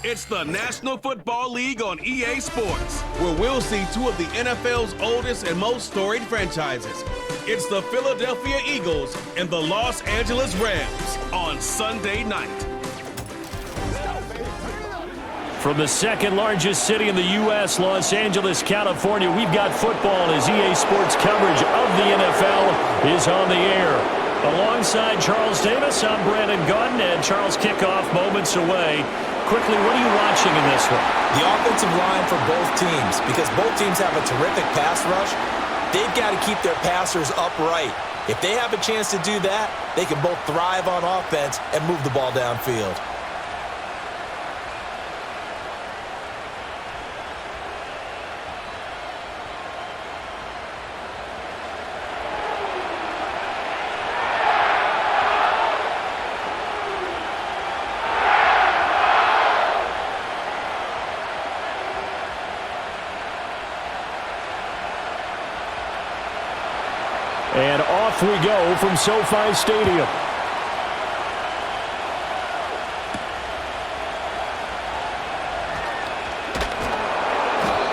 It's the National Football League on EA Sports, where we'll see two of the NFL's oldest and most storied franchises. It's the Philadelphia Eagles and the Los Angeles Rams on Sunday night. From the second largest city in the U.S., Los Angeles, California, we've got football as EA Sports coverage of the NFL is on the air. Alongside Charles Davis, I'm Brandon Gaudin, and Charles, kickoff moments away. Quickly, what are you watching in this one? The offensive line for both teams, because both teams have a terrific pass rush. They've got to keep their passers upright. If they have a chance to do that, they can both thrive on offense and move the ball downfield. And off we go from SoFi Stadium.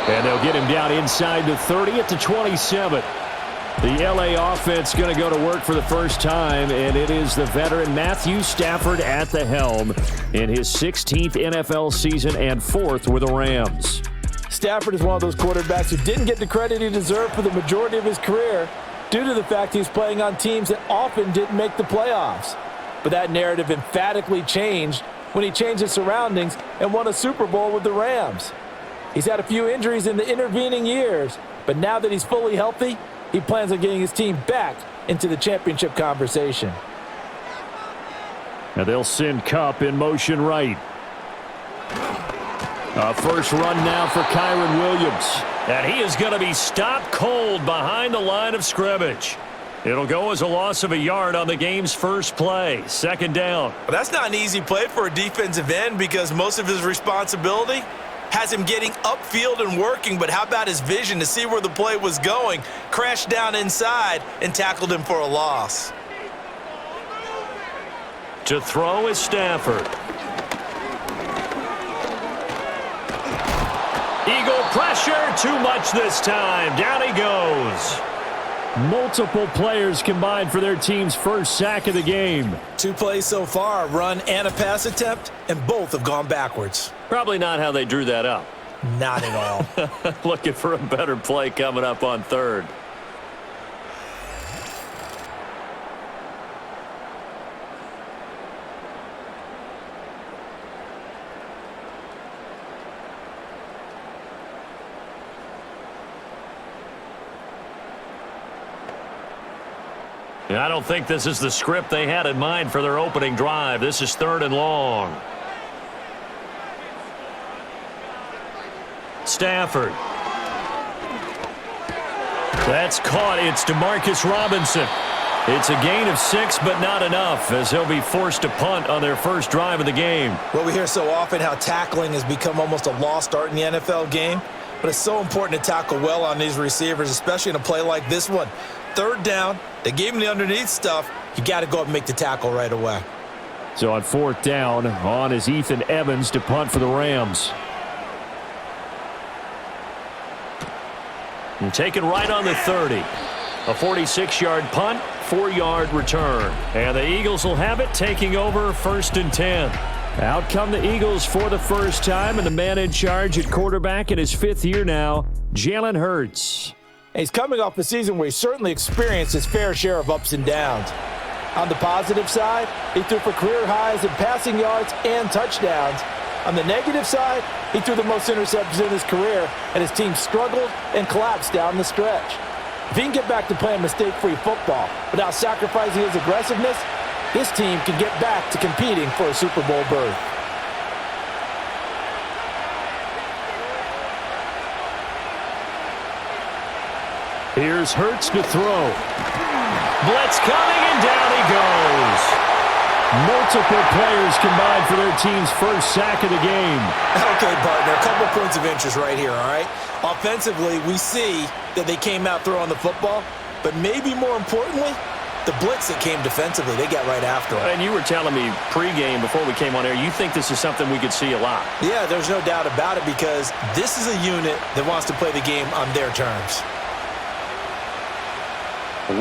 And they'll get him down inside the 30 at the 27. The LA offense going to go to work for the first time, and it is the veteran Matthew Stafford at the helm in his 16th NFL season and 4th with the Rams. Stafford is one of those quarterbacks who didn't get the credit he deserved for the majority of his career, due to the fact he's playing on teams that often didn't make the playoffs. But that narrative emphatically changed when he changed his surroundings and won a Super Bowl with the Rams. He's had a few injuries in the intervening years, but now that he's fully healthy, he plans on getting his team back into the championship conversation. Now they'll send Kupp in motion right. First run now for Kyren Williams. And he is going to be stopped cold behind the line of scrimmage. It'll go as a loss of a yard on the game's first play. Second down. Well, that's not an easy play for a defensive end because most of his responsibility has him getting upfield and working, but how about his vision to see where the play was going? Crashed down inside and tackled him for a loss. To throw is Stafford. Eagle pressure, too much this time. Down he goes. Multiple players combined for their team's first sack of the game. 2 plays so far, a run and a pass attempt, and both have gone backwards. Probably not how they drew that up. Not at all. Looking for a better play coming up on third. I don't think this is the script they had in mind for their opening drive. This is 3rd and long. Stafford. That's caught. It's DeMarcus Robinson. It's a gain of 6, but not enough, as he'll be forced to punt on their first drive of the game. Well, we hear so often how tackling has become almost a lost art in the NFL game, but it's so important to tackle well on these receivers, especially in a play like this one. 3rd down, they gave him the underneath stuff. You got to go up and make the tackle right away. So on 4th down, on is Ethan Evans to punt for the Rams. And taken right on the 30. A 46-yard punt, 4-yard return. And the Eagles will have it, taking over 1st and 10. Out come the Eagles for the first time, and the man in charge at quarterback in his 5th year now, Jalen Hurts. He's coming off a season where he certainly experienced his fair share of ups and downs. On the positive side, he threw for career highs in passing yards and touchdowns. On the negative side, he threw the most interceptions in his career, and his team struggled and collapsed down the stretch. If he can get back to playing mistake-free football without sacrificing his aggressiveness, this team can get back to competing for a Super Bowl berth. Here's Hurts to throw. Blitz coming, and down he goes. Multiple players combined for their team's first sack of the game. Okay, partner, a couple points of interest right here, all right? Offensively, we see that they came out throwing the football, but maybe more importantly, The blitz that came defensively, they got right after him. And you were telling me pregame before we came on air, you think this is something we could see a lot. Yeah, there's no doubt about it because this is a unit that wants to play the game on their terms.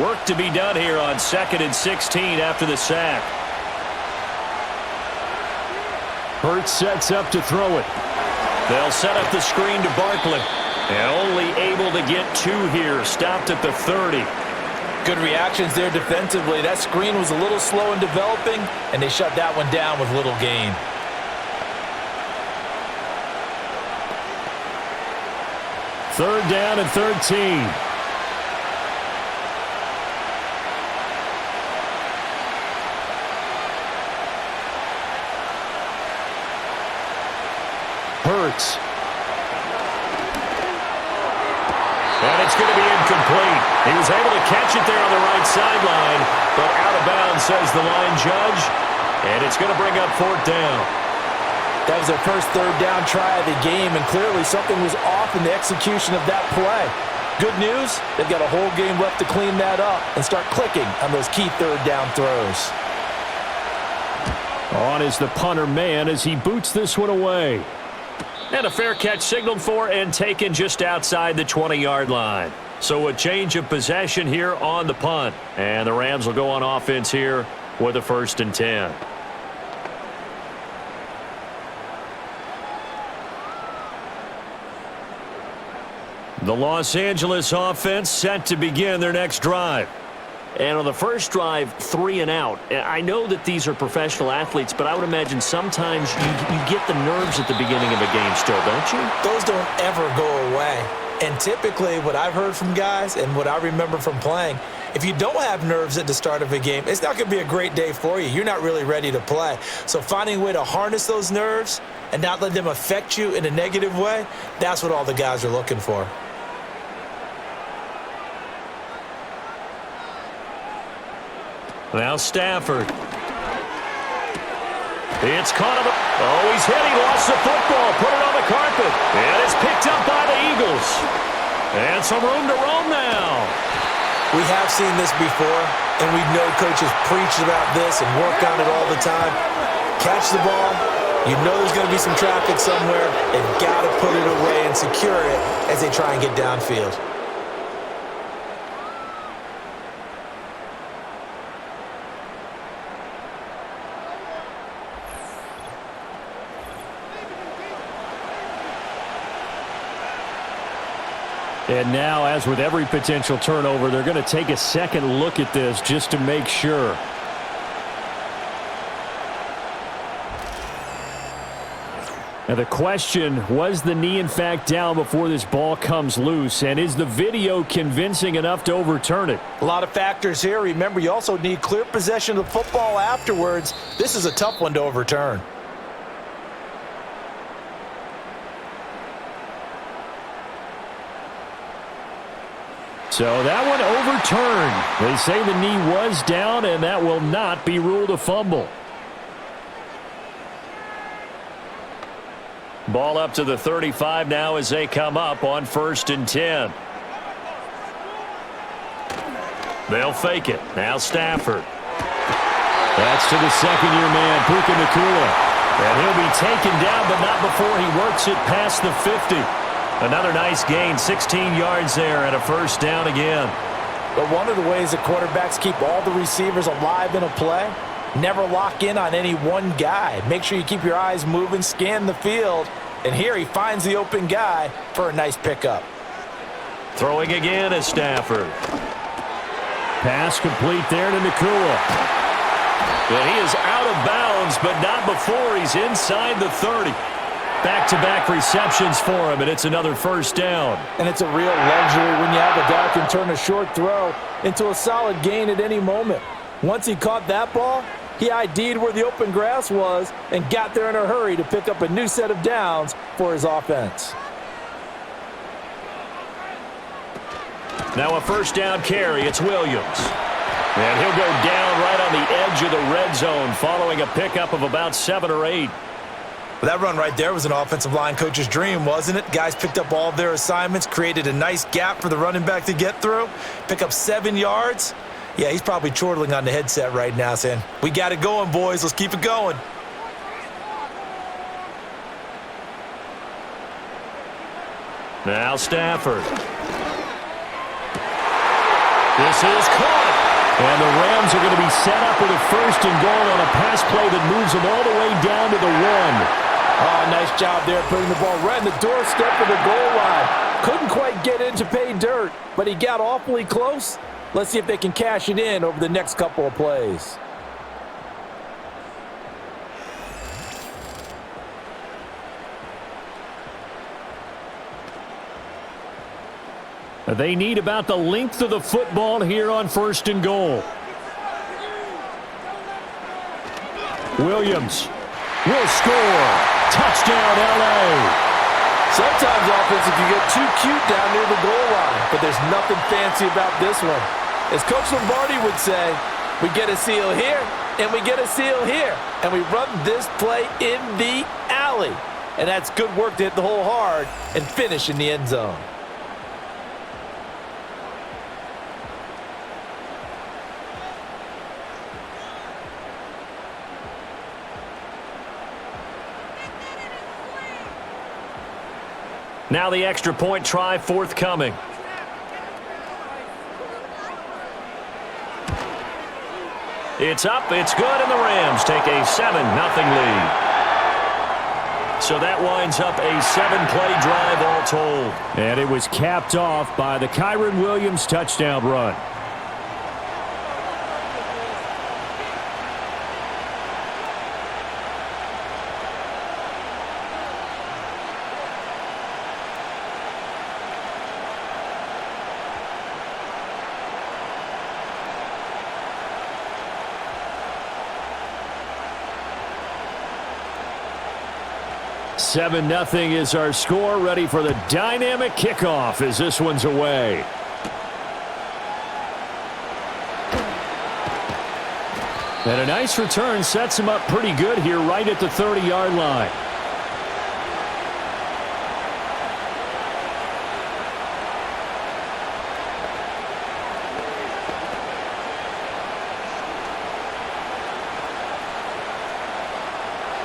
Work to be done here on 2nd and 16 after the sack. Hurts sets up to throw it. They'll set up the screen to Barkley. And only able to get 2 here. Stopped at the 30. Good reactions there defensively. That screen was a little slow in developing, and they shut that one down with little gain. Third down and 13. Hurts. And it's going to be incomplete. He was able to catch it there on the right sideline, but out of bounds, says the line judge. And it's going to bring up 4th down. That was their first third down try of the game, and clearly something was off in the execution of that play. Good news, they've got a whole game left to clean that up and start clicking on those key third down throws. On is the punter man as he boots this one away. And a fair catch signaled for and taken just outside the 20-yard line. So a change of possession here on the punt. And the Rams will go on offense here with a 1st and 10. The Los Angeles offense set to begin their next drive. And on the first drive, 3 and out. I know that these are professional athletes, but I would imagine sometimes you get the nerves at the beginning of a game still, don't you? Those don't ever go away. And typically what I've heard from guys and what I remember from playing, if you don't have nerves at the start of a game, it's not going to be a great day for you. You're not really ready to play. So finding a way to harness those nerves and not let them affect you in a negative way, that's what all the guys are looking for. Now Stafford. It's caught him. Oh, he's hit. He lost the football. Put it on the carpet. And it's picked up by the Eagles. And some room to roam now. We have seen this before, and we know coaches preach about this and work on it all the time. Catch the ball. You know there's going to be some traffic somewhere. They've got to put it away and secure it as they try and get downfield. And now, as with every potential turnover, they're going to take a second look at this just to make sure. Now the question, was the knee in fact down before this ball comes loose? And is the video convincing enough to overturn it? A lot of factors here. Remember, you also need clear possession of the football afterwards. This is a tough one to overturn. So that one overturned. They say the knee was down, and that will not be ruled a fumble. Ball up to the 35 now as they come up on 1st and 10. They'll fake it. Now Stafford. That's to the second-year man, Puka Nacua. And he'll be taken down, but not before he works it past the 50. Another nice gain, 16 yards there, and a 1st down again. But one of the ways that quarterbacks keep all the receivers alive in a play, never lock in on any one guy. Make sure you keep your eyes moving, scan the field, and here he finds the open guy for a nice pickup. Throwing again is Stafford. Pass complete there to Nacua. And he is out of bounds, but not before he's inside the 30. Back-to-back receptions for him, and it's another 1st down. And it's a real luxury when you have a guy who can turn a short throw into a solid gain at any moment. Once he caught that ball, he ID'd where the open grass was and got there in a hurry to pick up a new set of downs for his offense. Now a 1st down carry. It's Williams. And he'll go down right on the edge of the red zone following a pickup of about 7 or 8. That run right there was an offensive line coach's dream, wasn't it? Guys picked up all of their assignments, created a nice gap for the running back to get through, pick up 7 yards. Yeah, he's probably chortling on the headset right now saying, "We got it going, boys. Let's keep it going." Now Stafford. This is caught. And the Rams are going to be set up with a 1st and goal on a pass play that moves them all the way down to the 1. Oh, nice job there putting the ball right in the doorstep of the goal line. Couldn't quite get in to pay dirt, but he got awfully close. Let's see if they can cash it in over the next couple of plays. They need about the length of the football here on 1st and goal. Williams will score. Touchdown, L.A. Sometimes offenses can get too cute down near the goal line, but there's nothing fancy about this one. As Coach Lombardi would say, we get a seal here, and we get a seal here, and we run this play in the alley. And that's good work to hit the hole hard and finish in the end zone. Now the extra point try forthcoming. It's up, it's good, and the Rams take a 7-0 lead. So that winds up a 7-play drive all told. And it was capped off by the Kyren Williams touchdown run. Seven 0 is our score, ready for the dynamic kickoff as this one's away. And a nice return sets him up pretty good here right at the 30-yard line.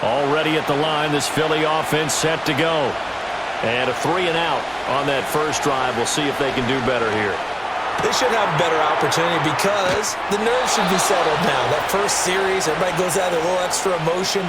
Already at the line, this Philly offense set to go. And a 3-and-out on that first drive. We'll see if they can do better here. They should have a better opportunity because the nerves should be settled now. That first series, everybody goes out with a little extra emotion.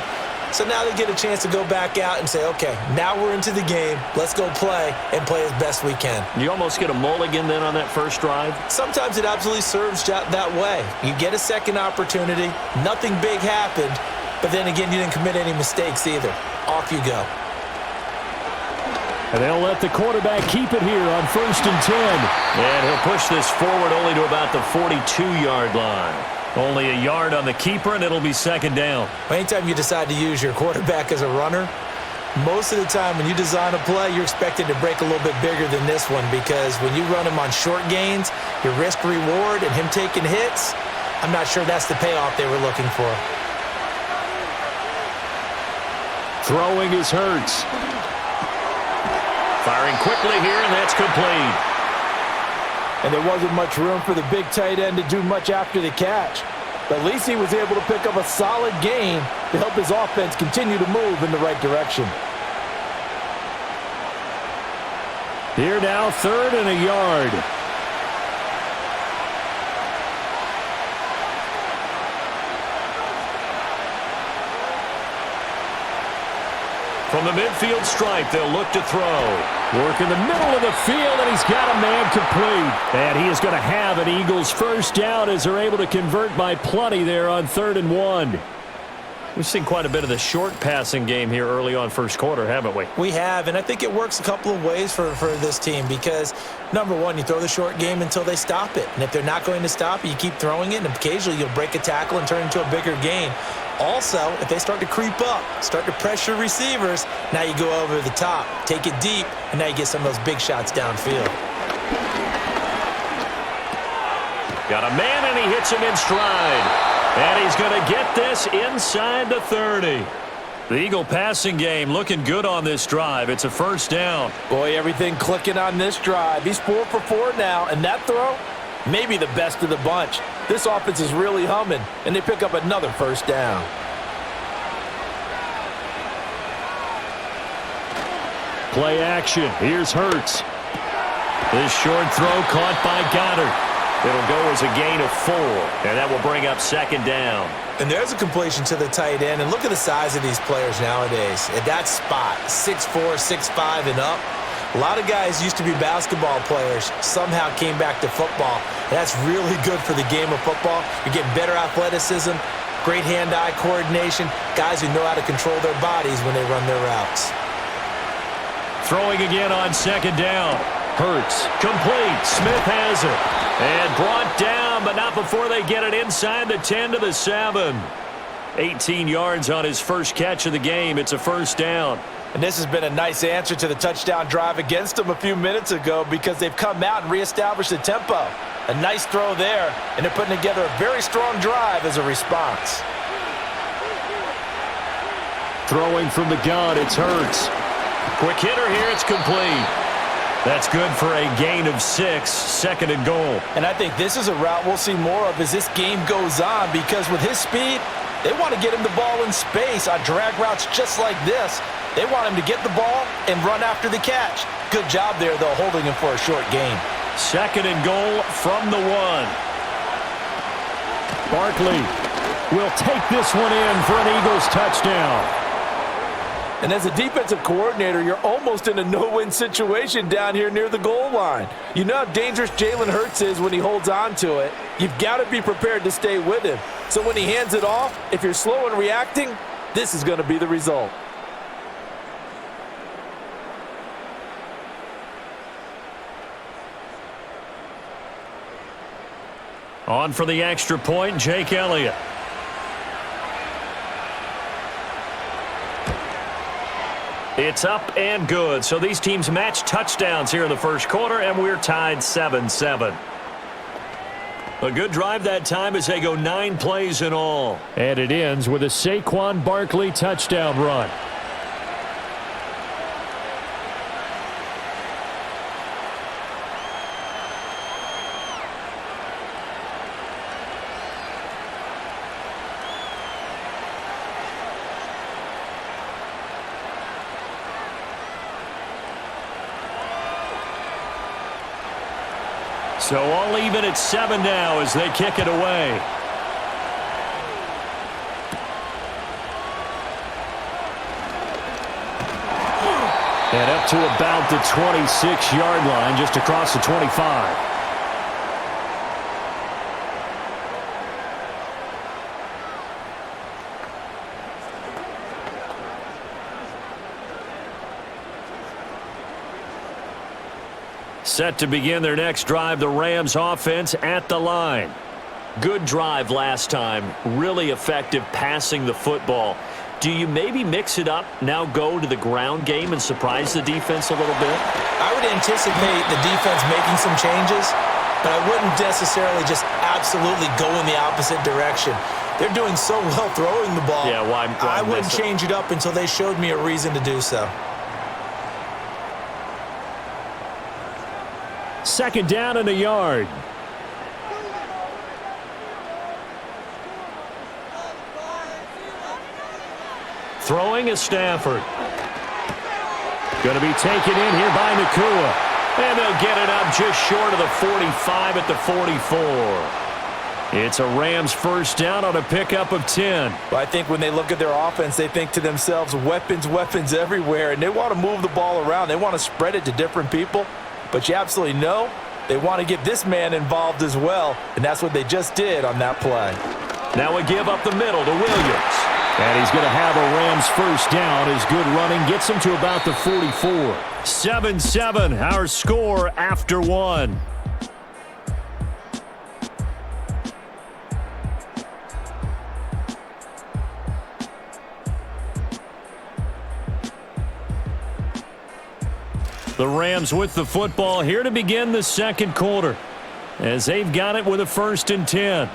So now they get a chance to go back out and say, okay, now we're into the game. Let's go play and play as best we can. You almost get a mulligan then on that first drive? Sometimes it absolutely serves that way. You get a second opportunity. Nothing big happened. But then again, you didn't commit any mistakes either. Off you go. And they'll let the quarterback keep it here on 1st and 10. And he'll push this forward only to about the 42-yard line. Only a yard on the keeper, and it'll be 2nd down. Anytime you decide to use your quarterback as a runner, most of the time when you design a play, you're expected to break a little bit bigger than this one because when you run him on short gains, your risk-reward and him taking hits, I'm not sure that's the payoff they were looking for. Throwing is Hurts. Firing quickly here, and that's complete. And there wasn't much room for the big tight end to do much after the catch. But at least he was able to pick up a solid gain to help his offense continue to move in the right direction. Here now, 3rd and a yard. From the midfield stripe, they'll look to throw. Work in the middle of the field, and he's got a man complete. And he is going to have an Eagles first down as they're able to convert by plenty there on 3rd and 1. We've seen quite a bit of the short passing game here early on first quarter, haven't we? We have, and I think it works a couple of ways for this team because, number one, you throw the short game until they stop it. And if they're not going to stop it, you keep throwing it, and occasionally you'll break a tackle and turn it into a bigger gain. Also, if they start to creep up, start to pressure receivers, now you go over the top, take it deep, and now you get some of those big shots downfield. Got a man, and he hits him in stride. And he's going to get this inside the 30. The Eagle passing game looking good on this drive. It's a first down. Boy, everything clicking on this drive. He's 4 for 4 now, and that throw, maybe the best of the bunch. This offense is really humming, and they pick up another first down. Play action. Here's Hurts. This short throw caught by Goddard. It'll go as a gain of 4, and that will bring up second down. And there's a completion to the tight end. And look at the size of these players nowadays. At that spot, 6'4", 6'5", and up. A lot of guys used to be basketball players, somehow came back to football. And that's really good for the game of football. You're getting better athleticism, great hand-eye coordination, guys who know how to control their bodies when they run their routes. Throwing again on second down. Hurts, complete. Smith has it. And brought down, but not before they get it inside the 10 to the 7. 18 yards on his first catch of the game. It's a first down. And this has been a nice answer to the touchdown drive against them a few minutes ago because they've come out and reestablished the tempo. A nice throw there, and they're putting together a very strong drive as a response. Throwing from the gun, it's Hurts. Quick hitter here, it's complete. That's good for a gain of 6, second and goal. And I think this is a route we'll see more of as this game goes on because with his speed, they want to get him the ball in space on drag routes just like this. They want him to get the ball and run after the catch. Good job there, though, holding him for a short gain. Second and goal from the 1. Barkley will take this one in for an Eagles touchdown. And as a defensive coordinator, you're almost in a no-win situation down here near the goal line. You know how dangerous Jalen Hurts is when he holds on to it. You've got to be prepared to stay with him. So when he hands it off, if you're slow in reacting, this is going to be the result. On for the extra point, Jake Elliott. It's up and good. So these teams match touchdowns here in the first quarter, and we're tied 7-7. A good drive that time as they go 9 plays in all. And it ends with a Saquon Barkley touchdown run. So all even at 7 now as they kick it away. And up to about the 26-yard line, just across the 25. Set to begin their next drive, the Rams offense at the line. Good drive last time. Really effective passing the football. Do you maybe mix it up, now go to the ground game and surprise the defense a little bit? I would anticipate the defense making some changes, but I wouldn't necessarily just absolutely go in the opposite direction. They're doing so well throwing the ball. Yeah, why I wouldn't change it up until they showed me a reason to do so. Second down and a yard. Throwing is Stafford. Going to be taken in here by Nakua. And they'll get it up just short of the 45 at the 44. It's a Rams first down on a pickup of 10. Well, I think when they look at their offense, they think to themselves, weapons, weapons everywhere, and they want to move the ball around. They want to spread it to different people. But you absolutely know they want to get this man involved as well, and that's what they just did on that play. Now a give up the middle to Williams. And he's going to have a Rams first down. His good running gets him to about the 44. 7-7, our score after 1. The Rams with the football here to begin the second quarter as they've got it with a 1st and 10.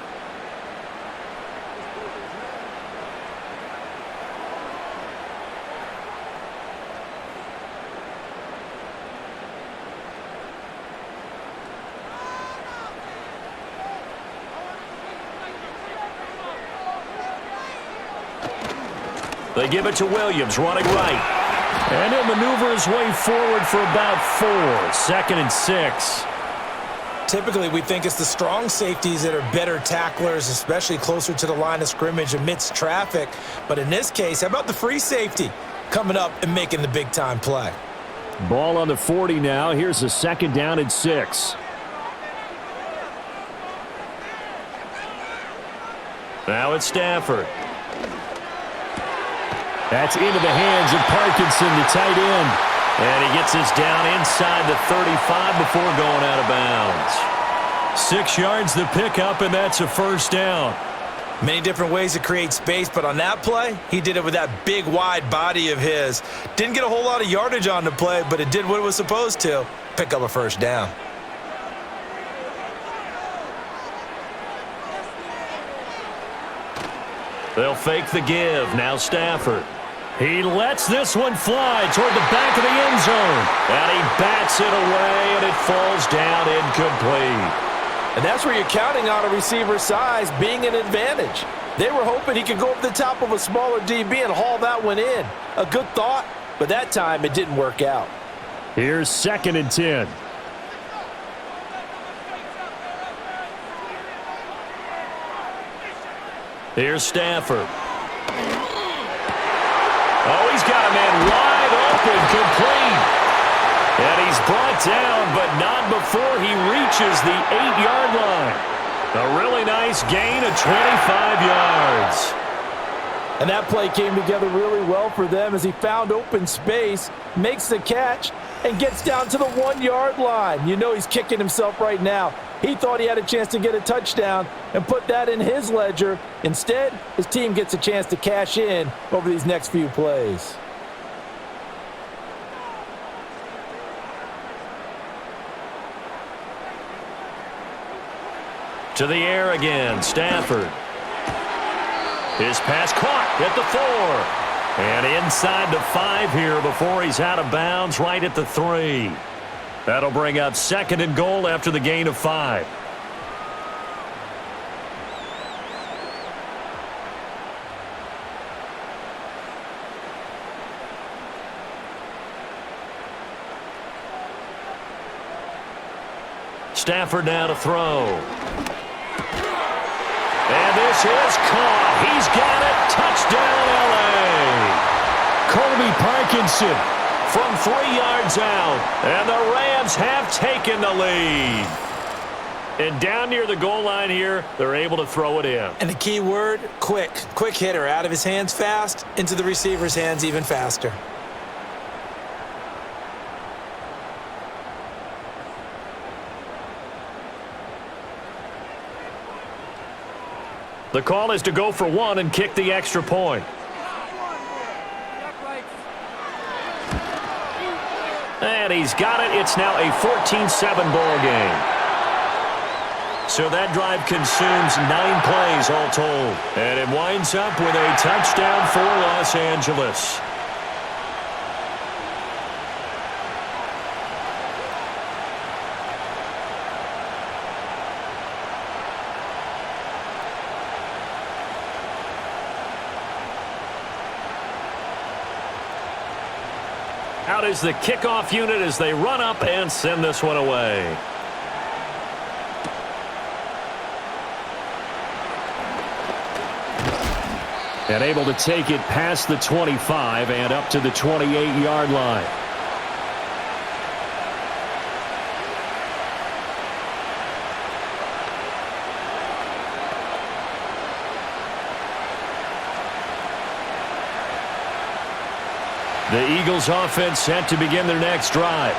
They give it to Williams, running right. And he'll maneuver his way forward for about 4. 2nd and 6. Typically, we think it's the strong safeties that are better tacklers, especially closer to the line of scrimmage amidst traffic. But in this case, how about the free safety coming up and making the big-time play? Ball on the 40 now. Here's a 2nd down and 6. Now it's Stafford. That's into the hands of Parkinson, the tight end. And he gets this down inside the 35 before going out of bounds. 6 yards the pickup, and that's a 1st down. Many different ways to create space, but on that play, he did it with that big, wide body of his. Didn't get a whole lot of yardage on the play, but it did what it was supposed to, pick up a 1st down. They'll fake the give. Now Stafford. He lets this one fly toward the back of the end zone. And he bats it away, and it falls down incomplete. And that's where you're counting on a receiver's size being an advantage. They were hoping he could go up the top of a smaller DB and haul that one in. A good thought, but that time it didn't work out. Here's 2nd and 10. Here's Stafford. Oh, he's got a man wide open, complete. And he's brought down, but not before he reaches the 8-yard line. A really nice gain of 25 yards. And that play came together really well for them as he found open space, makes the catch, and gets down to the 1-yard line. You know he's kicking himself right now. He thought he had a chance to get a touchdown and put that in his ledger. Instead, his team gets a chance to cash in over these next few plays. To the air again, Stafford. His pass caught at the 4. And inside the 5 here before he's out of bounds right at the 3. That'll bring up 2nd and goal after the gain of 5. Stafford now to throw. And this is caught. He's got it. Touchdown, L.A. Colby Parkinson from 3 yards out. And the Rams have taken the lead. And down near the goal line here, they're able to throw it in. And the key word, quick. Quick hitter. Out of his hands fast, into the receiver's hands even faster. The call is to go for 1 and kick the extra point. And he's got it. It's now a 14-7 ball game. So that drive consumes 9 plays all told. And it winds up with a touchdown for Los Angeles. Out is the kickoff unit as they run up and send this one away. And able to take it past the 25 and up to the 28-yard line. The Eagles offense set to begin their next drive.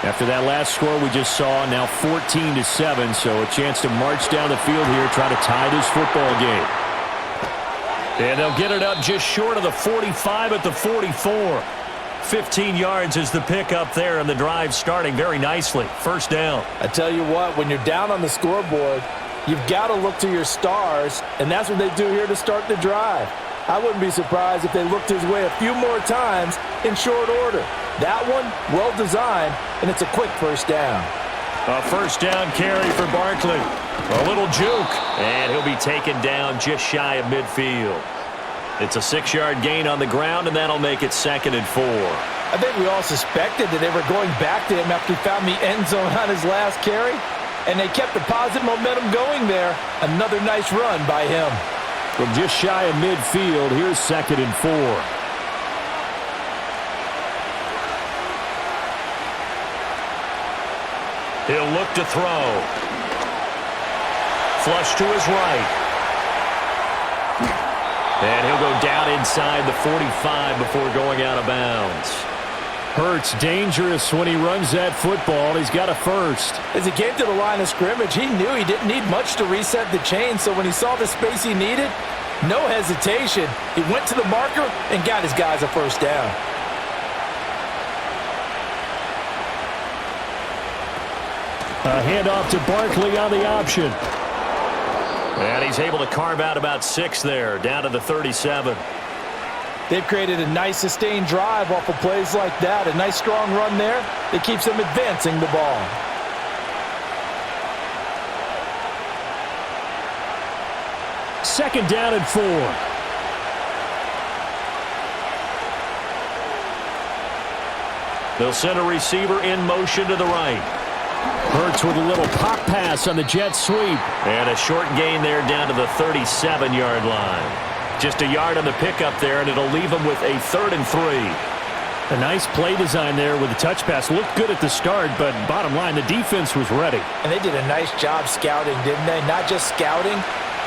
After that last score we just saw, now 14-7, so a chance to march down the field here, try to tie this football game. And they'll get it up just short of the 45 at the 44. 15 yards is the pickup there, and the drive starting very nicely. 1st down. I tell you what, when you're down on the scoreboard, you've got to look to your stars, and that's what they do here to start the drive. I wouldn't be surprised if they looked his way a few more times in short order. That one, well designed, and it's a quick 1st down. A 1st down carry for Barkley. A little juke, and he'll be taken down just shy of midfield. It's a 6-yard gain on the ground, and that'll make it 2nd and 4. I think we all suspected that they were going back to him after he found the end zone on his last carry, and they kept the positive momentum going there. Another nice run by him. From just shy of midfield, here's 2nd and 4. He'll look to throw. Flush to his right. And he'll go down inside the 45 before going out of bounds. Hurts dangerous when he runs that football. He's got a first. As he came to the line of scrimmage, he knew he didn't need much to reset the chain, so when he saw the space he needed, no hesitation. He went to the marker and got his guys a first down. A handoff to Barkley on the option. And he's able to carve out about 6 there, down to the 37. They've created a nice sustained drive off of plays like that. A nice strong run there that keeps them advancing the ball. Second down and 4. They'll send a receiver in motion to the right. Hurts with a little pop pass on the jet sweep. And a short gain there down to the 37-yard line. Just a yard on the pickup there, and it'll leave them with a 3rd and 3. A nice play design there with the touch pass. Looked good at the start, but bottom line, the defense was ready. And they did a nice job scouting, didn't they? Not just scouting,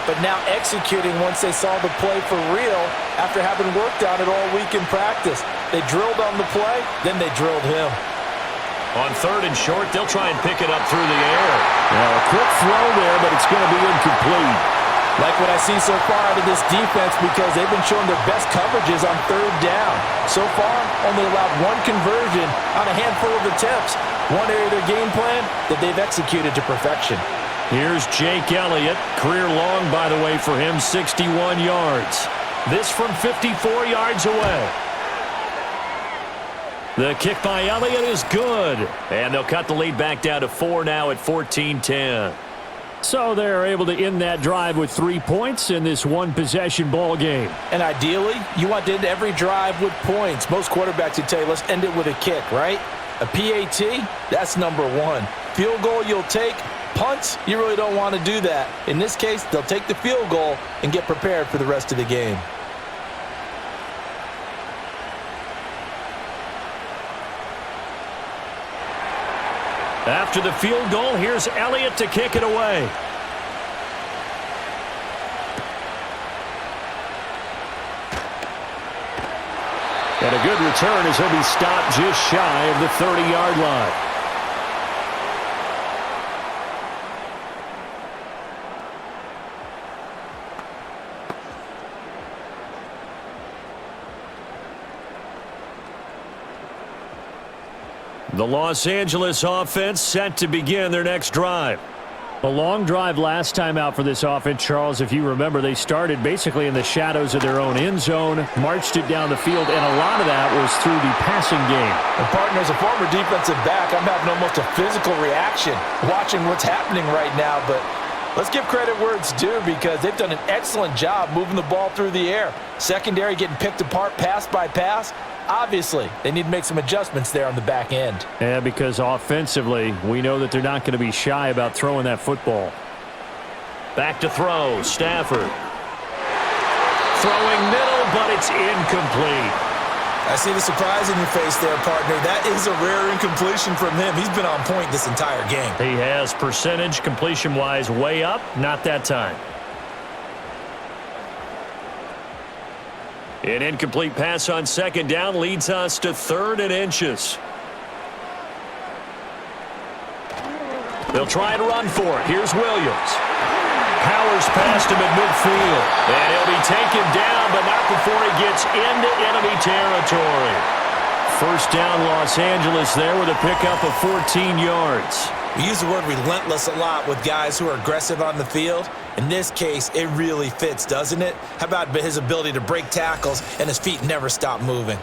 but now executing once they saw the play for real after having worked on it all week in practice. They drilled on the play, then they drilled him. On 3rd and short, they'll try and pick it up through the air. Now a quick throw there, but it's going to be incomplete. Like what I see so far out of this defense because they've been showing their best coverages on 3rd down. So far, only allowed 1 conversion on a handful of attempts. One area of their game plan that they've executed to perfection. Here's Jake Elliott. Career long, by the way, for him, 61 yards. This from 54 yards away. The kick by Elliott is good. And they'll cut the lead back down to 4 now at 14-10. So they're able to end that drive with 3 points in this one-possession ball game. And ideally, you want to end every drive with points. Most quarterbacks would tell you, let's end it with a kick, right? A PAT, that's number 1. Field goal you'll take. Punts, you really don't want to do that. In this case, they'll take the field goal and get prepared for the rest of the game. After the field goal, here's Elliott to kick it away. And a good return as he'll be stopped just shy of the 30-yard line. The Los Angeles offense set to begin their next drive. A long drive last time out for this offense, Charles. If you remember, they started basically in the shadows of their own end zone, marched it down the field, and a lot of that was through the passing game. And partner, as a former defensive back, I'm having almost a physical reaction watching what's happening right now, but let's give credit where it's due because they've done an excellent job moving the ball through the air. Secondary getting picked apart pass by pass. Obviously, they need to make some adjustments there on the back end. Yeah, because offensively, we know that they're not going to be shy about throwing that football. Back to throw, Stafford. Throwing middle, but it's incomplete. I see the surprise in your face there, partner. That is a rare incompletion from him. He's been on point this entire game. He has percentage completion-wise way up, not that time. An incomplete pass on 2nd down leads us to 3rd and inches. They'll try and run for it. Here's Williams. Powers past him at midfield. And he'll be taken down, but not before he gets into enemy territory. First down, Los Angeles there with a pickup of 14 yards. We use the word relentless a lot with guys who are aggressive on the field. In this case, it really fits, doesn't it? How about his ability to break tackles and his feet never stop moving?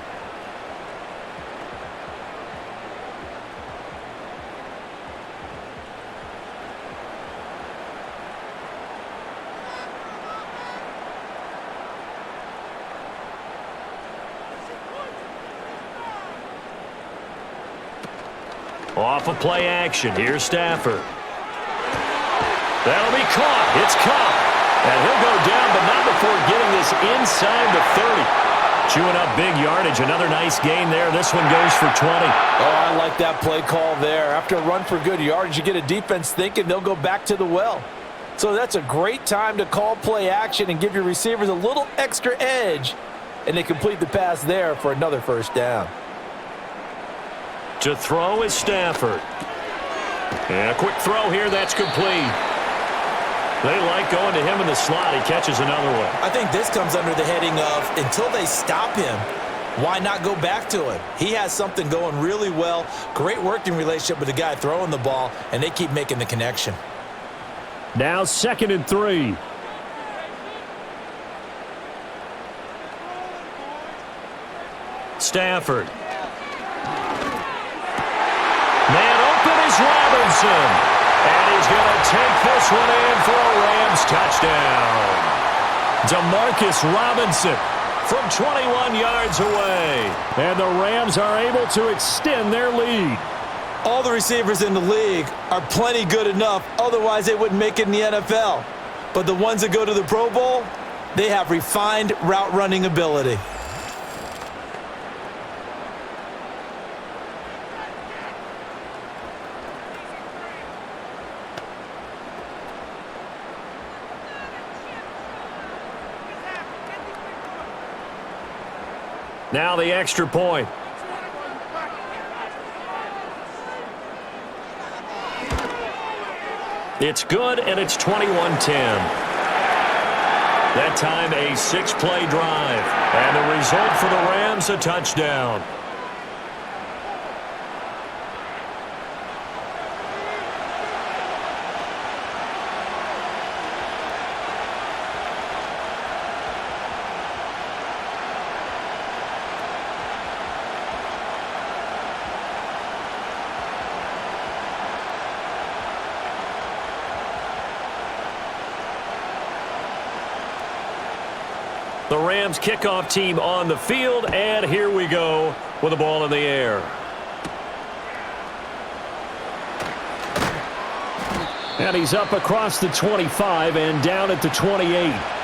Off of play action. Here's Stafford. That'll be caught. It's Cup. And he'll go down, but not before getting this inside the 30. Chewing up big yardage. Another nice gain there. This one goes for 20. Oh, I like that play call there. After a run for good yardage, you get a defense thinking they'll go back to the well. So that's a great time to call play action and give your receivers a little extra edge. And they complete the pass there for another first down. To throw is Stafford. And a quick throw here. That's complete. They like going to him in the slot. He catches another one. I think this comes under the heading of until they stop him, why not go back to him? He has something going really well. Great working relationship with the guy throwing the ball, and they keep making the connection. Now 2nd and 3. Stafford. Man open is Robinson. And he's going to take this one in for a Rams touchdown. Demarcus Robinson from 21 yards away. And the Rams are able to extend their lead. All the receivers in the league are plenty good enough, otherwise they wouldn't make it in the NFL. But the ones that go to the Pro Bowl, they have refined route running ability. Now the extra point. It's good, and it's 21-10. That time a 6-play drive. And the result for the Rams, a touchdown. The Rams kickoff team on the field, and here we go with the ball in the air. And he's up across the 25 and down at the 28.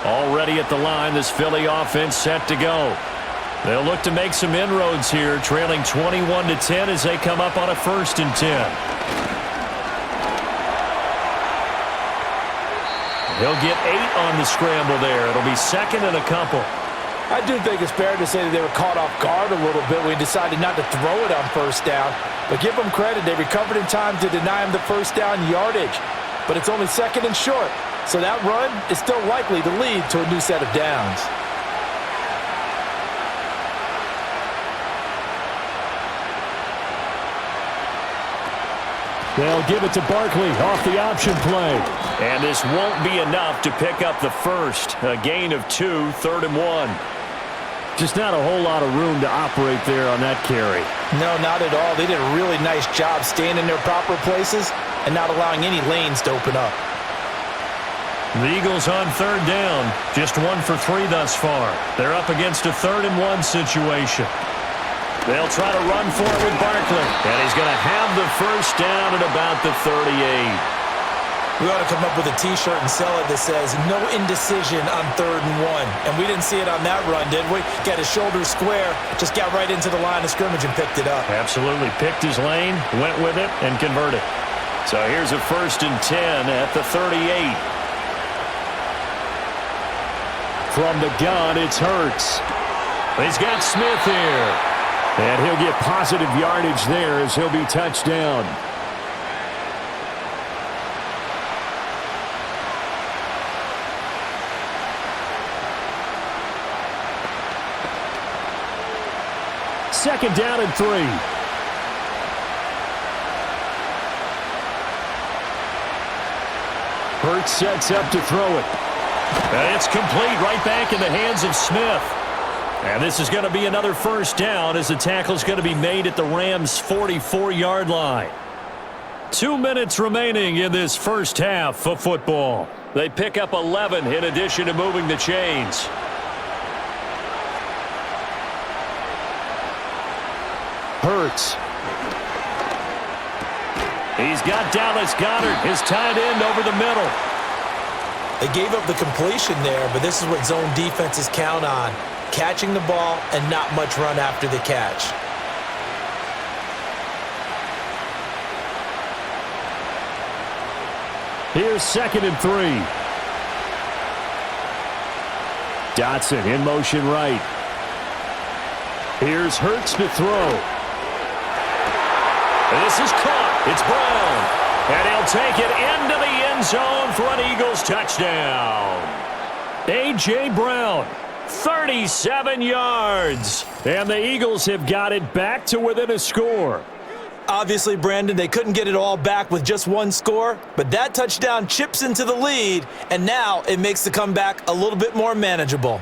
Already at the line, this Philly offense set to go. They'll look to make some inroads here, trailing 21-10 as they come up on a 1st and 10. He'll get 8 on the scramble there. It'll be 2nd and a couple. I do think it's fair to say that they were caught off guard a little bit when we decided not to throw it on 1st down. But give them credit, they recovered in time to deny him the 1st down yardage. But it's only 2nd and short. So that run is still likely to lead to a new set of downs. They'll give it to Barkley off the option play. And this won't be enough to pick up the first. A gain of 2, 3rd and 1. Just not a whole lot of room to operate there on that carry. No, not at all. They did a really nice job staying in their proper places and not allowing any lanes to open up. The Eagles on 3rd down. Just 1 for 3 thus far. They're up against a 3rd and 1 situation. They'll try to run for it with Barkley. And he's going to have the 1st down at about the 38. We ought to come up with a T-shirt and sell it that says, no indecision on 3rd and 1. And we didn't see it on that run, did we? Got his shoulders square, just got right into the line of scrimmage and picked it up. Absolutely. Picked his lane, went with it, and converted. So here's a 1st and 10 at the 38. From the gun, it's Hurts. He's got Smith here. And he'll get positive yardage there as he'll be touched down. Second down and 3. Hurts sets up to throw it. And it's complete right back in the hands of Smith. And this is going to be another 1st down as the tackle's going to be made at the Rams' 44-yard line. 2 minutes remaining in this first half of football. They pick up 11 in addition to moving the chains. Hurts. He's got Dallas Goedert, his tight end, over the middle. They gave up the completion there, but this is what zone defenses count on. Catching the ball and not much run after the catch. Here's 2nd and 3. Dotson in motion right. Here's Hurts to throw. This is caught. It's Brown. And he'll take it into the end zone for an Eagles touchdown. A.J. Brown, 37 yards. And the Eagles have got it back to within a score. Obviously, Brandon, they couldn't get it all back with just one score, but that touchdown chips into the lead, and now it makes the comeback a little bit more manageable.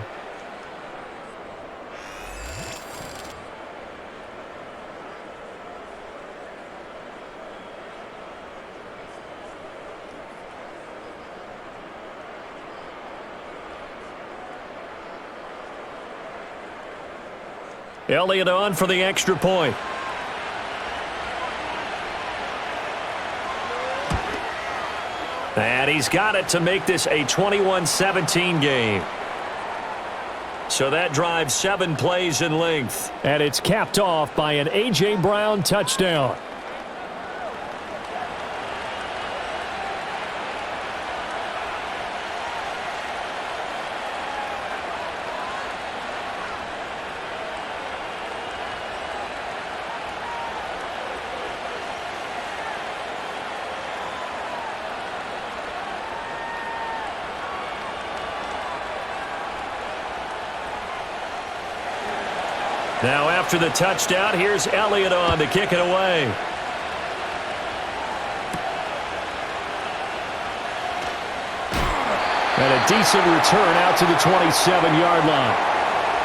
Elliott on for the extra point. And he's got it to make this a 21-17 game. So that drives 7 plays in length. And it's capped off by an A.J. Brown touchdown. Now after the touchdown, here's Elliott on to kick it away. And a decent return out to the 27-yard line.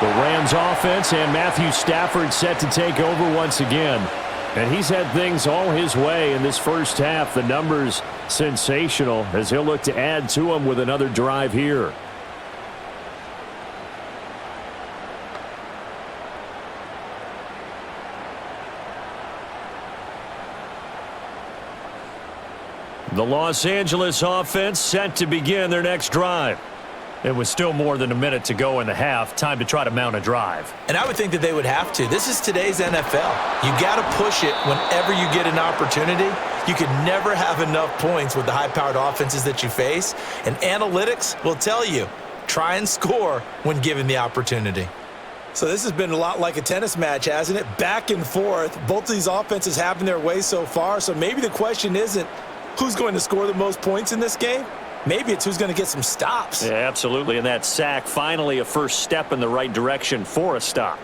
The Rams offense and Matthew Stafford set to take over once again. And he's had things all his way in this first half. The numbers sensational as he'll look to add to them with another drive here. The Los Angeles offense set to begin their next drive. It was still more than a minute to go in the half. Time to try to mount a drive. And I would think that they would have to. This is today's NFL. You got to push it whenever you get an opportunity. You can never have enough points with the high-powered offenses that you face. And analytics will tell you, try and score when given the opportunity. So this has been a lot like a tennis match, hasn't it? Back and forth. Both of these offenses having their way so far. So maybe the question isn't who's going to score the most points in this game. Maybe it's who's going to get some stops. Yeah, absolutely. And that sack, finally a first step in the right direction for a stop.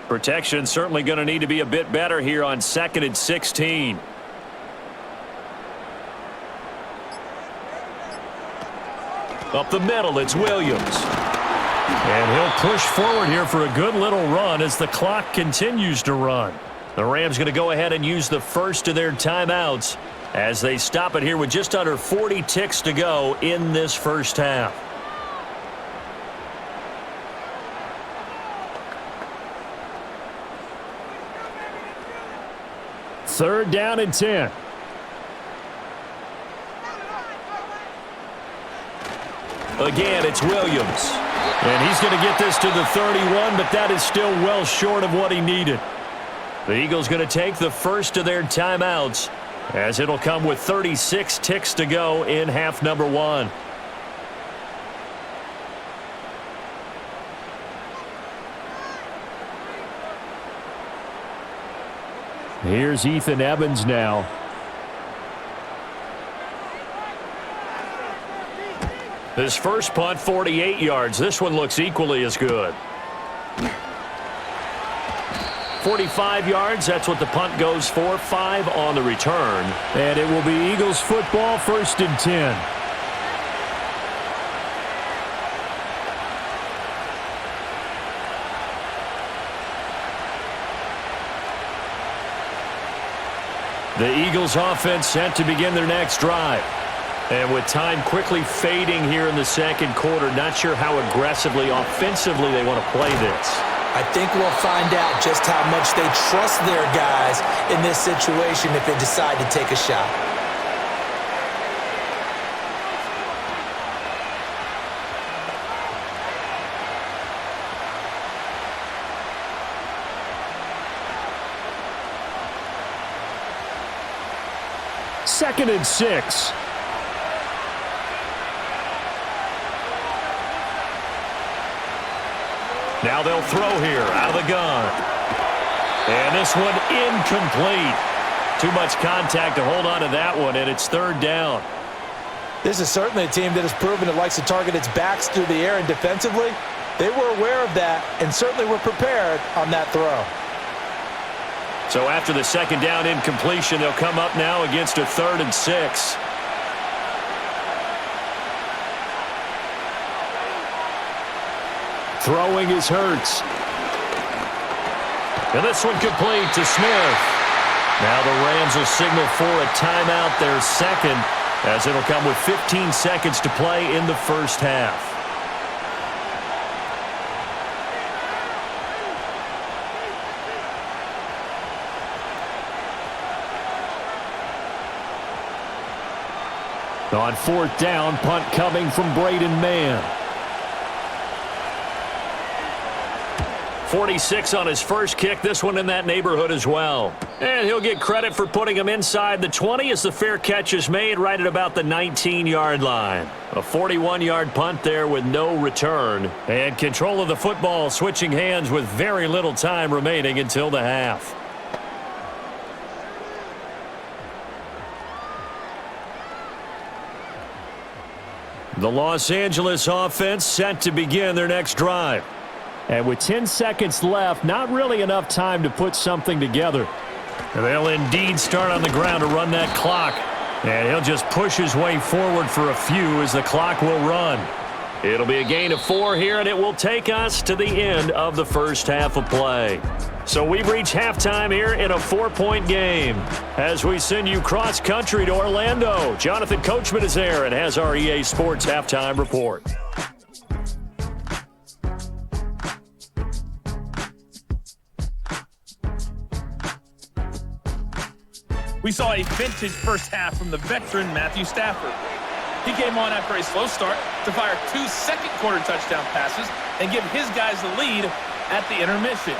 Protection certainly going to need to be a bit better here on 2nd and 16. Up the middle, it's Williams. And he'll push forward here for a good little run as the clock continues to run. The Rams going to go ahead and use the first of their timeouts as they stop it here with just under 40 ticks to go in this first half. Third down and 10. Again, it's Williams. And he's going to get this to the 31, but that is still well short of what he needed. The Eagles going to take the first of their timeouts as it'll come with 36 ticks to go in half number 1. Here's Ethan Evans now. His first punt, 48 yards. This one looks equally as good. 45 yards, that's what the punt goes for. 5 on the return. And it will be Eagles football, 1st and 10. The Eagles offense set to begin their next drive. And with time quickly fading here in the second quarter, not sure how aggressively, offensively they want to play this. I think we'll find out just how much they trust their guys in this situation if they decide to take a shot. Second and 6. Now they'll throw here out of the gun. And this one incomplete. Too much contact to hold on to that one, and it's third down. This is certainly a team that has proven it likes to target its backs through the air, and defensively, they were aware of that and certainly were prepared on that throw. So after the second down incompletion, they'll come up now against a 3rd and 6. Throwing is Hurts. And this one complete to Smith. Now the Rams will signal for a timeout, their second, as it'll come with 15 seconds to play in the first half. On 4th down, punt coming from Braden Mann. 46 on his first kick, this one in that neighborhood as well. And he'll get credit for putting him inside the 20 as the fair catch is made right at about the 19-yard line. A 41-yard punt there with no return. And control of the football switching hands with very little time remaining until the half. The Los Angeles offense set to begin their next drive. And with 10 seconds left, not really enough time to put something together. They'll indeed start on the ground to run that clock. And he'll just push his way forward for a few as the clock will run. It'll be a gain of 4 here, and it will take us to the end of the first half of play. So we've reached halftime here in a 4-point game. As we send you cross-country to Orlando, Jonathan Coachman is there and has our EA Sports halftime report. We saw a vintage first half from the veteran Matthew Stafford. He came on after a slow start to fire 2 second-quarter touchdown passes and give his guys the lead at the intermission.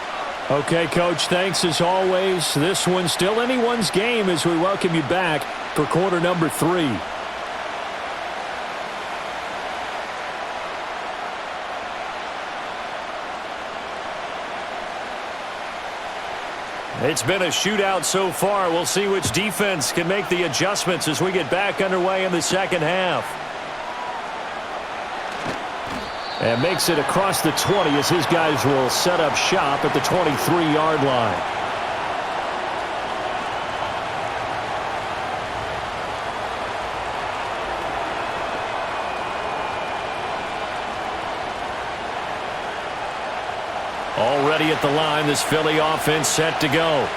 Okay, Coach, thanks as always. This one's still anyone's game as we welcome you back for quarter number 3. It's been a shootout so far. We'll see which defense can make the adjustments as we get back underway in the second half. And makes it across the 20 as his guys will set up shop at the 23-yard line. Already at the line, this Philly offense set to go.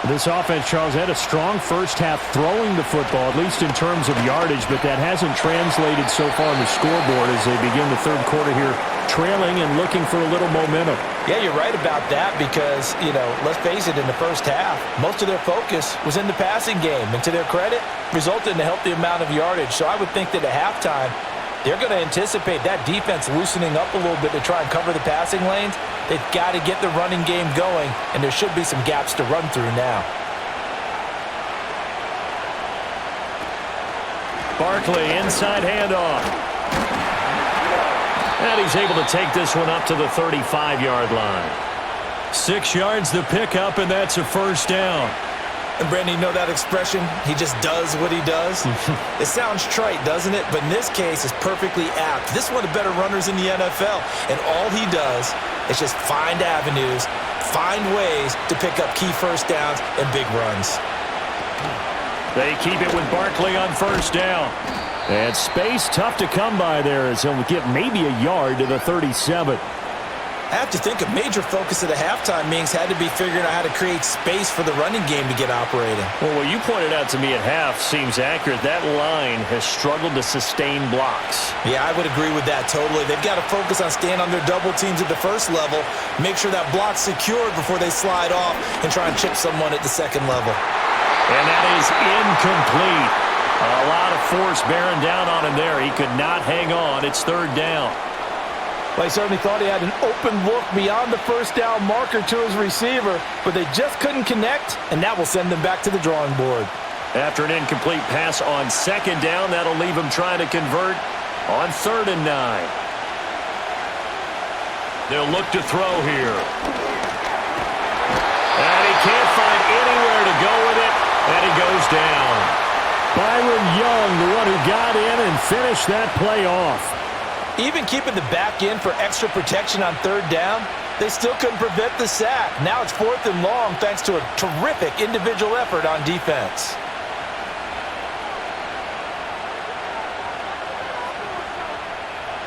This offense, Charles, had a strong first half throwing the football, at least in terms of yardage, but that hasn't translated so far on the scoreboard as they begin the third quarter here, trailing and looking for a little momentum. Yeah, you're right about that because, let's face it, in the first half, most of their focus was in the passing game. And to their credit, resulted in a healthy amount of yardage. So I would think that at halftime, they're going to anticipate that defense loosening up a little bit to try and cover the passing lanes. They've got to get the running game going, and there should be some gaps to run through now. Barkley, inside handoff. And he's able to take this one up to the 35-yard line. 6 yards the pickup, and that's a first down. And, Brandon, you know that expression? He just does what he does? It sounds trite, doesn't it? But in this case, it's perfectly apt. This is one of the better runners in the NFL. And all he does is just find avenues, find ways to pick up key first downs and big runs. They keep it with Barkley on first down. And space tough to come by there as he'll get maybe a yard to the 37. I have to think a major focus of the halftime meetings had to be figuring out how to create space for the running game to get operating. Well, what you pointed out to me at half seems accurate. That line has struggled to sustain blocks. Yeah, I would agree with that totally. They've got to focus on staying on their double teams at the first level, make sure that block's secured before they slide off and try and chip someone at the second level. And that is incomplete. A lot of force bearing down on him there. He could not hang on. It's third down. Well, he certainly thought he had an open look beyond the first down marker to his receiver, but they just couldn't connect, and that will send them back to the drawing board. After an incomplete pass on second down, that'll leave him trying to convert on 3rd and 9. They'll look to throw here. And he can't find anywhere to go with it, and he goes down. Byron Young, the one who got in and finished that play off. Even keeping the back in for extra protection on 3rd down, they still couldn't prevent the sack. Now it's 4th and long thanks to a terrific individual effort on defense.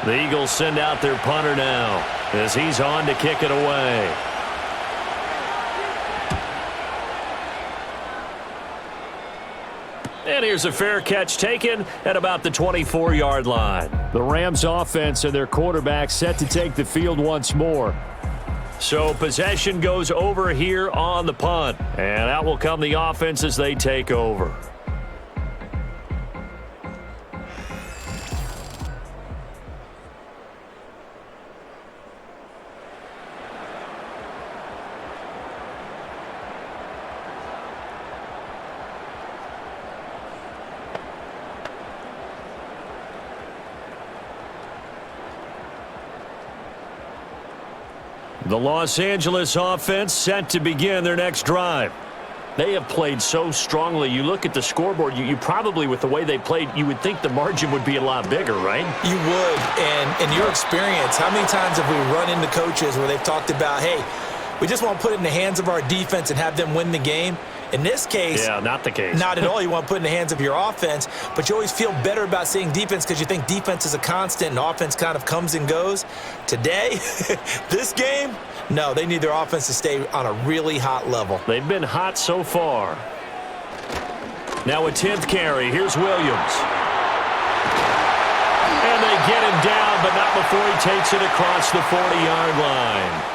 The Eagles send out their punter now as he's on to kick it away. And here's a fair catch taken at about the 24-yard line. The Rams offense and their quarterback set to take the field once more. So possession goes over here on the punt. And out will come the offense as they take over. The Los Angeles offense set to begin their next drive. They have played so strongly. You look at the scoreboard, you probably, with the way they played, you would think the margin would be a lot bigger, right? You would. And in your experience, how many times have we run into coaches where they've talked about, hey, we just want to put it in the hands of our defense and have them win the game? In this case, yeah, not the case. Not at all. You want to put it in the hands of your offense, but you always feel better about seeing defense because you think defense is a constant and offense kind of comes and goes. Today, this game, no, they need their offense to stay on a really hot level. They've been hot so far. Now a 10th carry. Here's Williams. And they get him down, but not before he takes it across the 40-yard line.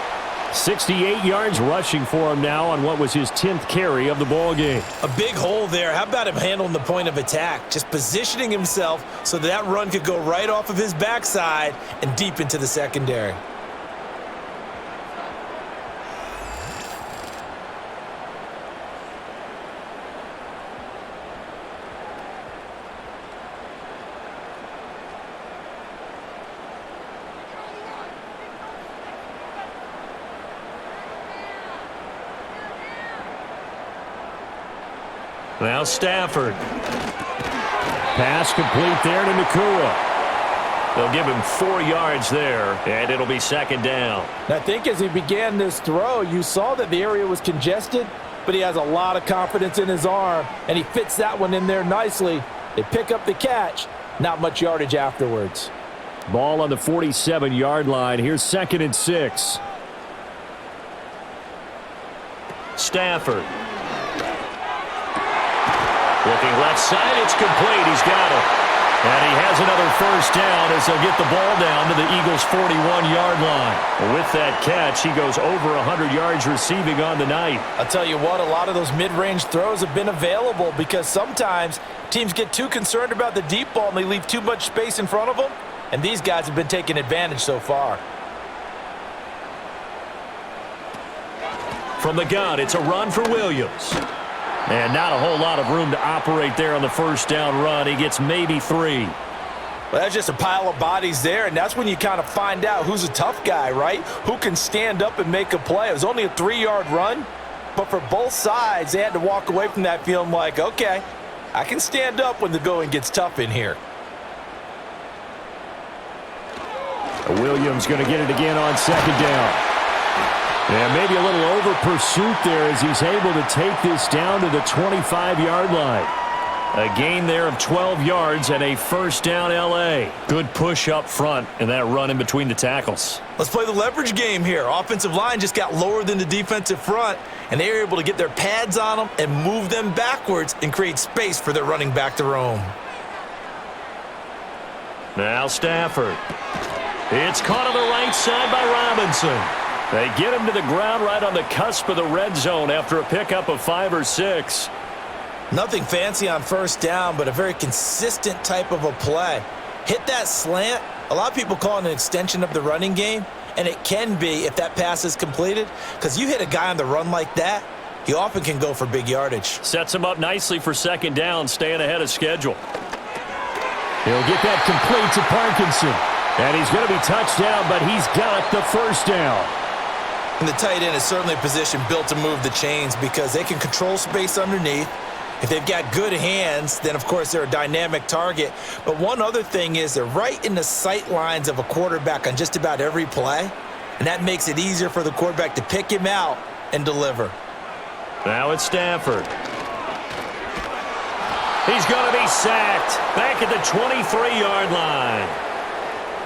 68 yards rushing for him now on what was his 10th carry of the ball game. A big hole there. How about him handling the point of attack? Just positioning himself so that run could go right off of his backside and deep into the secondary. Now Stafford. Pass complete there to Nakua. They'll give him 4 yards there, and it'll be second down. I think as he began this throw, you saw that the area was congested, but he has a lot of confidence in his arm, and he fits that one in there nicely. They pick up the catch, not much yardage afterwards. Ball on the 47-yard line. Here's 2nd and 6. Stafford. Looking left side, it's complete. He's got it. And he has another first down as they'll get the ball down to the Eagles' 41-yard line. With that catch, he goes over 100 yards receiving on the night. I'll tell you what, a lot of those mid-range throws have been available because sometimes teams get too concerned about the deep ball and they leave too much space in front of them, and these guys have been taking advantage so far. From the gun, it's a run for Williams. And not a whole lot of room to operate there on the first down run. He gets maybe 3. Well, that's just a pile of bodies there, and that's when you kind of find out who's a tough guy, right? Who can stand up and make a play. It was only a 3-yard run, but for both sides, they had to walk away from that feeling like, okay, I can stand up when the going gets tough in here. Williams going to get it again on second down. And maybe a little over pursuit there as he's able to take this down to the 25-yard line. A gain there of 12 yards and a first down L.A. Good push up front and that run in between the tackles. Let's play the leverage game here. Offensive line just got lower than the defensive front, and they were able to get their pads on them and move them backwards and create space for their running back to roam. Now Stafford. It's caught on the right side by Robinson. They get him to the ground right on the cusp of the red zone after a pickup of 5 or 6. Nothing fancy on first down, but a very consistent type of a play. Hit that slant. A lot of people call it an extension of the running game, and it can be if that pass is completed, because you hit a guy on the run like that, he often can go for big yardage. Sets him up nicely for second down, staying ahead of schedule. He'll get that complete to Parkinson. And he's going to be touched down, but he's got the first down. And the tight end is certainly a position built to move the chains because they can control space underneath. If they've got good hands, then, of course, they're a dynamic target. But one other thing is they're right in the sight lines of a quarterback on just about every play, and that makes it easier for the quarterback to pick him out and deliver. Now it's Stafford. He's going to be sacked back at the 23-yard line.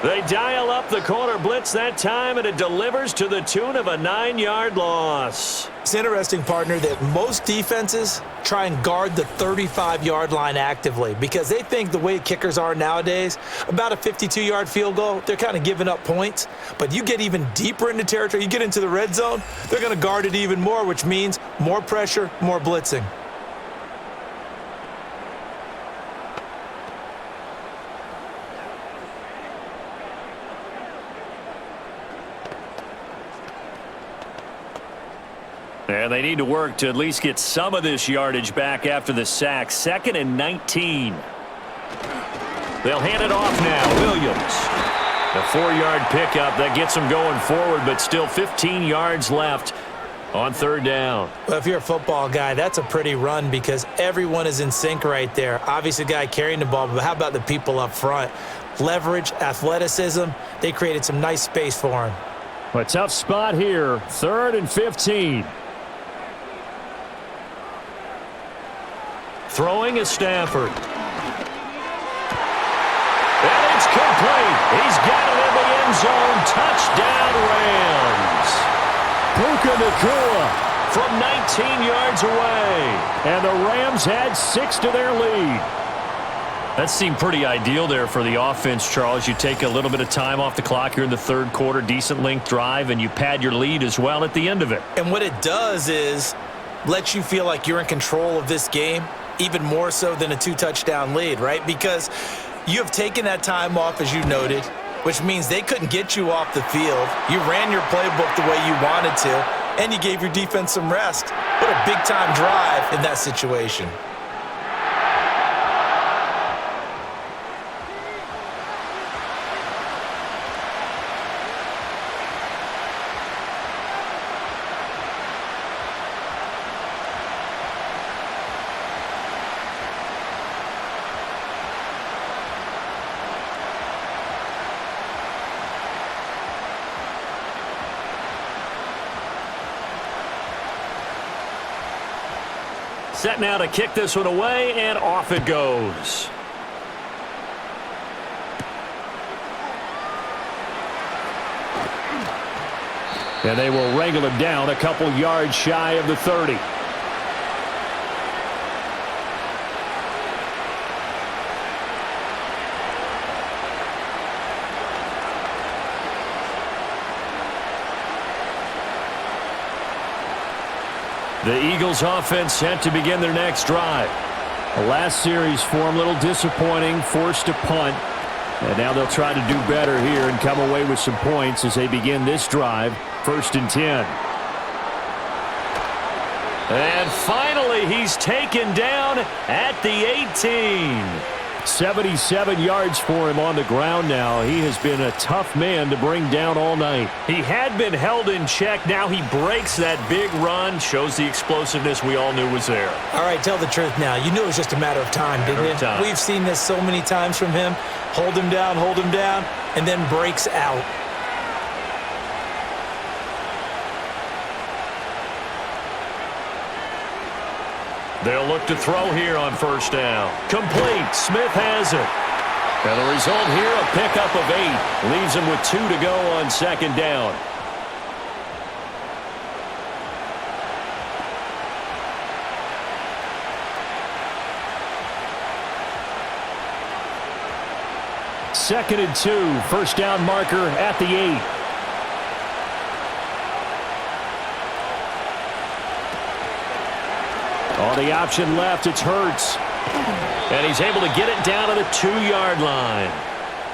They dial up the corner blitz that time, and it delivers to the tune of a 9-yard loss. It's interesting, partner, that most defenses try and guard the 35-yard line actively because they think the way kickers are nowadays, about a 52-yard field goal, they're kind of giving up points. But you get even deeper into territory, you get into the red zone, they're going to guard it even more, which means more pressure, more blitzing. And they need to work to at least get some of this yardage back after the sack. 2nd and 19. They'll hand it off now. Williams. A 4-yard pickup that gets them going forward, but still 15 yards left on 3rd down. Well, if you're a football guy, that's a pretty run because everyone is in sync right there. Obviously, the guy carrying the ball, but how about the people up front? Leverage, athleticism, they created some nice space for him. A tough spot here. 3rd and 15. Throwing is Stafford. And it's complete. He's got it in the end zone. Touchdown, Rams. Puka Nacua From 19 yards away. And the Rams had 6 to their lead. That seemed pretty ideal there for the offense, Charles. You take a little bit of time off the clock here in the 3rd quarter, decent length drive, and you pad your lead as well at the end of it. And what it does is lets you feel like you're in control of this game, even more so than a 2-touchdown lead, right? Because you have taken that time off, as you noted, which means they couldn't get you off the field. You ran your playbook the way you wanted to, and you gave your defense some rest. What a big-time drive in that situation. Set now to kick this one away, and off it goes. And they will wrangle him down a couple yards shy of the 30. The Eagles offense set to begin their next drive. The last series for them, a little disappointing, forced to punt. And now they'll try to do better here and come away with some points as they begin this drive. 1st and 10. And finally, he's taken down at the 18. 77 yards for him on the ground now. He has been a tough man to bring down all night. He had been held in check. Now he breaks that big run. Shows the explosiveness we all knew was there. All right, tell the truth now. You knew it was just a matter of time, didn't you? We've seen this so many times from him. Hold him down, and then breaks out. They'll look to throw here on first down. Complete. Smith has it. And the result here, a pickup of 8. Leaves him with 2 to go on second down. Second and 2. First down marker at the 8. On the option left, it's Hurts. And he's able to get it down to the 2-yard line.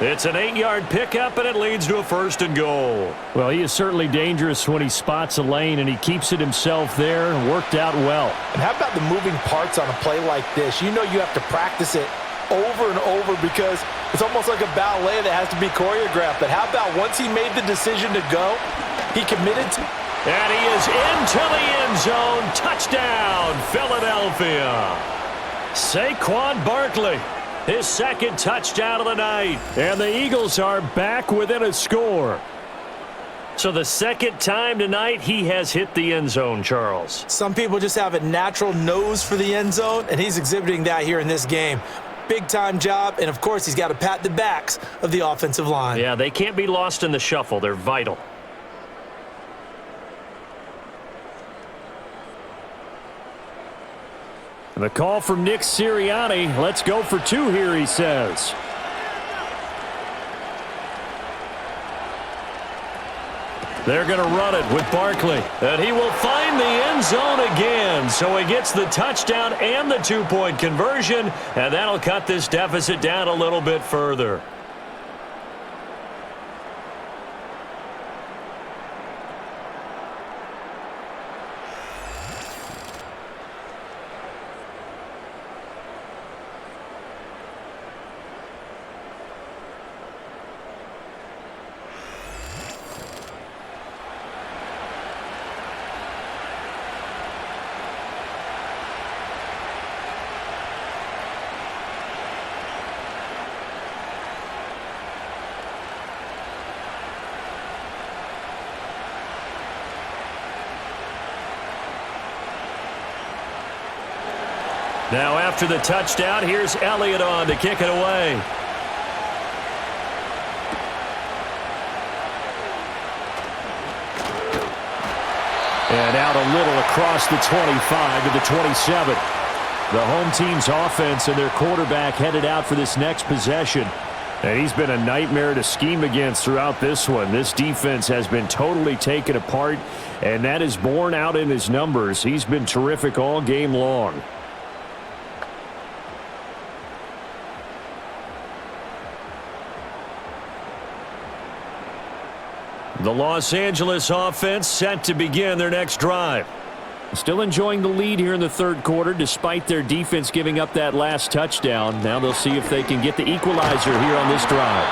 It's an 8-yard pickup, and it leads to a first and goal. Well, he is certainly dangerous when he spots a lane, and he keeps it himself there and worked out well. And how about the moving parts on a play like this? You know you have to practice it over and over because it's almost like a ballet that has to be choreographed. But how about once he made the decision to go, he committed to... And he is into the end zone. Touchdown, Philadelphia. Saquon Barkley, his second touchdown of the night. And the Eagles are back within a score. So the second time tonight he has hit the end zone, Charles. Some people just have a natural nose for the end zone, and he's exhibiting that here in this game. Big-time job, and of course he's got to pat the backs of the offensive line. Yeah, they can't be lost in the shuffle. They're vital. The call from Nick Sirianni. Let's go for 2 here, he says. They're going to run it with Barkley. And he will find the end zone again. So he gets the touchdown and the 2-point conversion. And that'll cut this deficit down a little bit further. Now after the touchdown, here's Elliott on to kick it away. And out a little across the 25 to the 27. The home team's offense and their quarterback headed out for this next possession. And he's been a nightmare to scheme against throughout this one. This defense has been totally taken apart, and that is borne out in his numbers. He's been terrific all game long. The Los Angeles offense set to begin their next drive. Still enjoying the lead here in the third quarter despite their defense giving up that last touchdown. Now they'll see if they can get the equalizer here on this drive.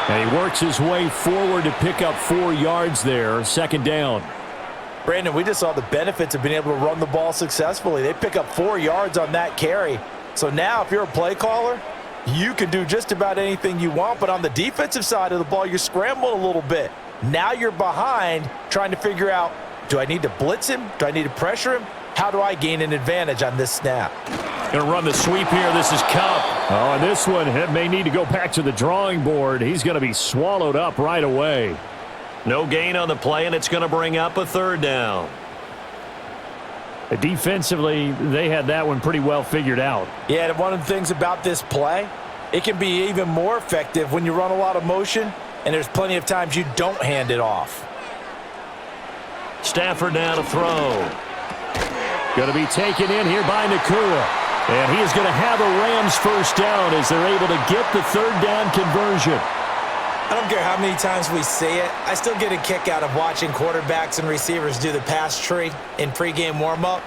And he works his way forward to pick up 4 yards there, second down. Brandon, we just saw the benefits of being able to run the ball successfully. They pick up 4 yards on that carry. So now if you're a play caller, you can do just about anything you want. But on the defensive side of the ball, you're scrambling a little bit. Now you're behind trying to figure out, do I need to blitz him? Do I need to pressure him? How do I gain an advantage on this snap? Going to run the sweep here. This is Cup. Oh, and this one may need to go back to the drawing board. He's going to be swallowed up right away. No gain on the play, and it's going to bring up a third down. Defensively, they had that one pretty well figured out. Yeah, and one of the things about this play, it can be even more effective when you run a lot of motion, and there's plenty of times you don't hand it off. Stafford now to throw. Going to be taken in here by Nakua. And he is going to have a Rams first down as they're able to get the third down conversion. I don't care how many times we say it, I still get a kick out of watching quarterbacks and receivers do the pass tree in pregame warm-up.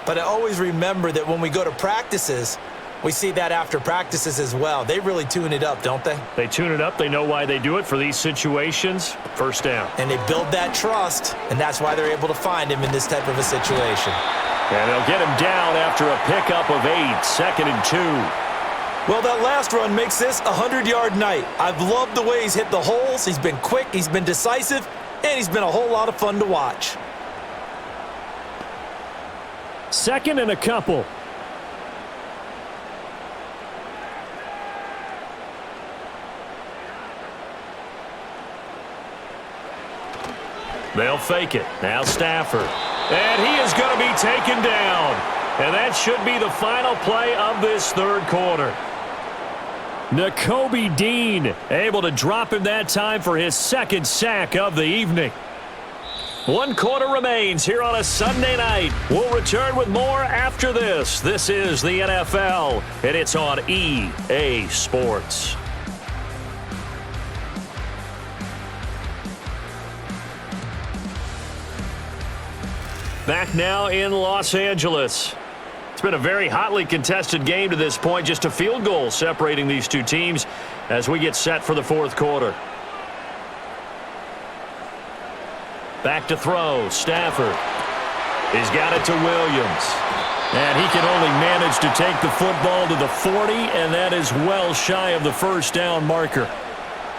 But I always remember that when we go to practices, we see that after practices as well. They really tune it up, don't they? They tune it up. They know why they do it for these situations. First down. And they build that trust, and that's why they're able to find him in this type of a situation. And they'll get him down after a pickup of 8, second and 2. Well, that last run makes this a 100-yard night. I've loved the way he's hit the holes. He's been quick, he's been decisive, and he's been a whole lot of fun to watch. Second and a couple. They'll fake it. Now Stafford. And he is going to be taken down. And that should be the final play of this third quarter. Nakobe Dean able to drop him that time for his second sack of the evening. 1 quarter remains here on a Sunday night. We'll return with more after this. This is the NFL, and it's on EA Sports. Back now in Los Angeles. It's been a very hotly contested game to this point. Just a field goal separating these two teams as we get set for the fourth quarter. Back to throw. Stafford. He's got it to Williams. And he can only manage to take the football to the 40, and that is well shy of the first down marker.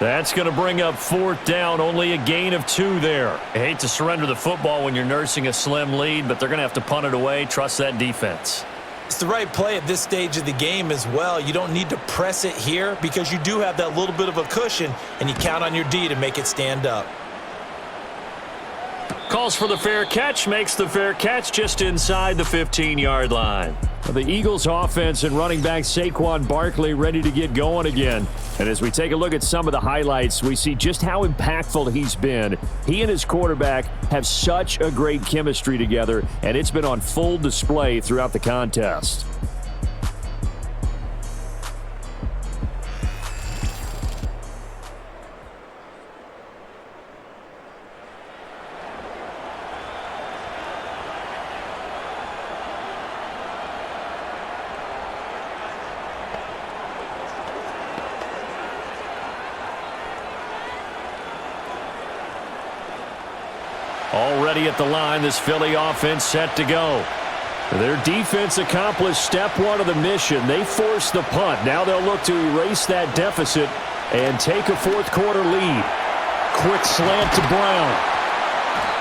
That's going to bring up fourth down, only a gain of 2 there. I hate to surrender the football when you're nursing a slim lead, but they're going to have to punt it away. Trust that defense. It's the right play at this stage of the game as well. You don't need to press it here because you do have that little bit of a cushion, and you count on your D to make it stand up. Calls for the fair catch, makes the fair catch just inside the 15-yard line. The Eagles offense and running back Saquon Barkley ready to get going again. And as we take a look at some of the highlights, we see just how impactful he's been. He and his quarterback have such a great chemistry together, and it's been on full display throughout the contest. Already at the line, this Philly offense set to go. Their defense accomplished step 1 of the mission. They forced the punt. Now they'll look to erase that deficit and take a fourth quarter lead. Quick slant to Brown.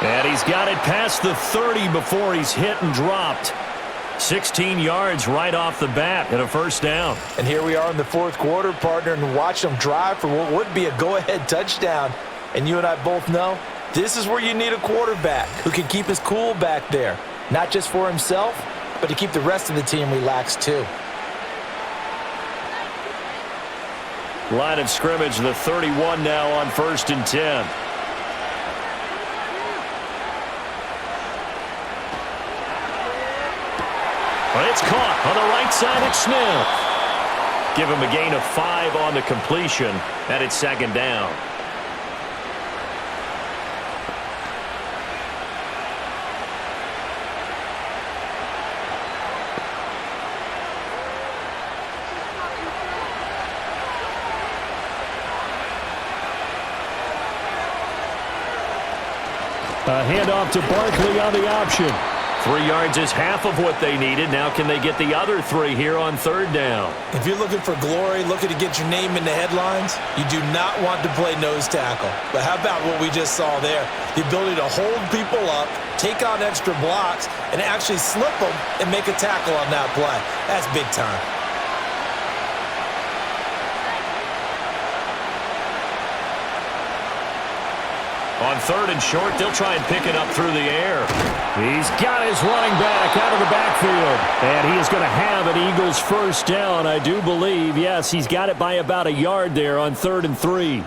And he's got it past the 30 before he's hit and dropped. 16 yards right off the bat and a first down. And here we are in the fourth quarter, partner, and watch them drive for what would be a go-ahead touchdown. And you and I both know this is where you need a quarterback who can keep his cool back there, not just for himself, but to keep the rest of the team relaxed too. Line of scrimmage, the 31 now on 1st and 10. But it's caught on the right side at Smith. Give him a gain of 5 on the completion, and it's second down. A handoff to Barkley on the option. 3 yards is half of what they needed. Now can they get the other 3 here on third down? If you're looking for glory, looking to get your name in the headlines, you do not want to play nose tackle. But how about what we just saw there? The ability to hold people up, take on extra blocks, and actually slip them and make a tackle on that play. That's big time. On 3rd and short, they'll try and pick it up through the air. He's got his running back out of the backfield. And he is going to have an Eagles first down, I do believe. Yes, he's got it by about a yard there on 3rd and 3. Well,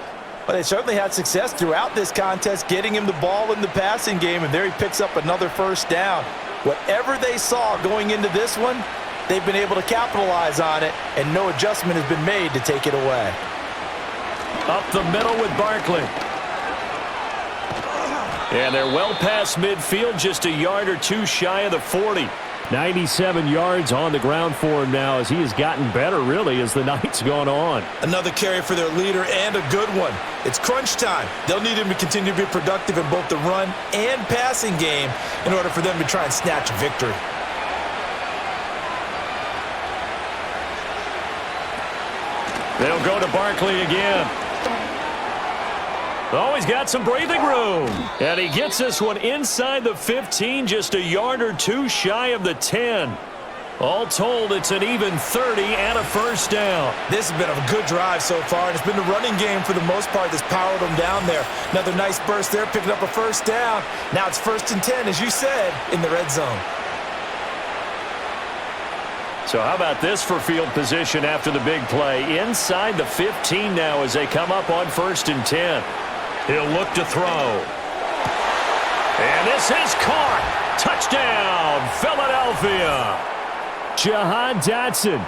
they certainly had success throughout this contest, getting him the ball in the passing game, and there he picks up another first down. Whatever they saw going into this one, they've been able to capitalize on it, and no adjustment has been made to take it away. Up the middle with Barkley. And they're well past midfield, just a yard or 2 shy of the 40. 97 yards on the ground for him now as he has gotten better, really, as the night's gone on. Another carry for their leader and a good one. It's crunch time. They'll need him to continue to be productive in both the run and passing game in order for them to try and snatch a victory. They'll go to Barkley again. Oh, he's got some breathing room. And he gets this one inside the 15, just a yard or 2 shy of the 10. All told, it's an even 30 and a first down. This has been a good drive so far, and it's been the running game for the most part that's powered them down there. Another nice burst there, picking up a first down. Now it's 1st and 10, as you said, in the red zone. So how about this for field position after the big play? Inside the 15 now as they come up on 1st and 10. He'll look to throw. And this is caught. Touchdown, Philadelphia. Jahan Dotson.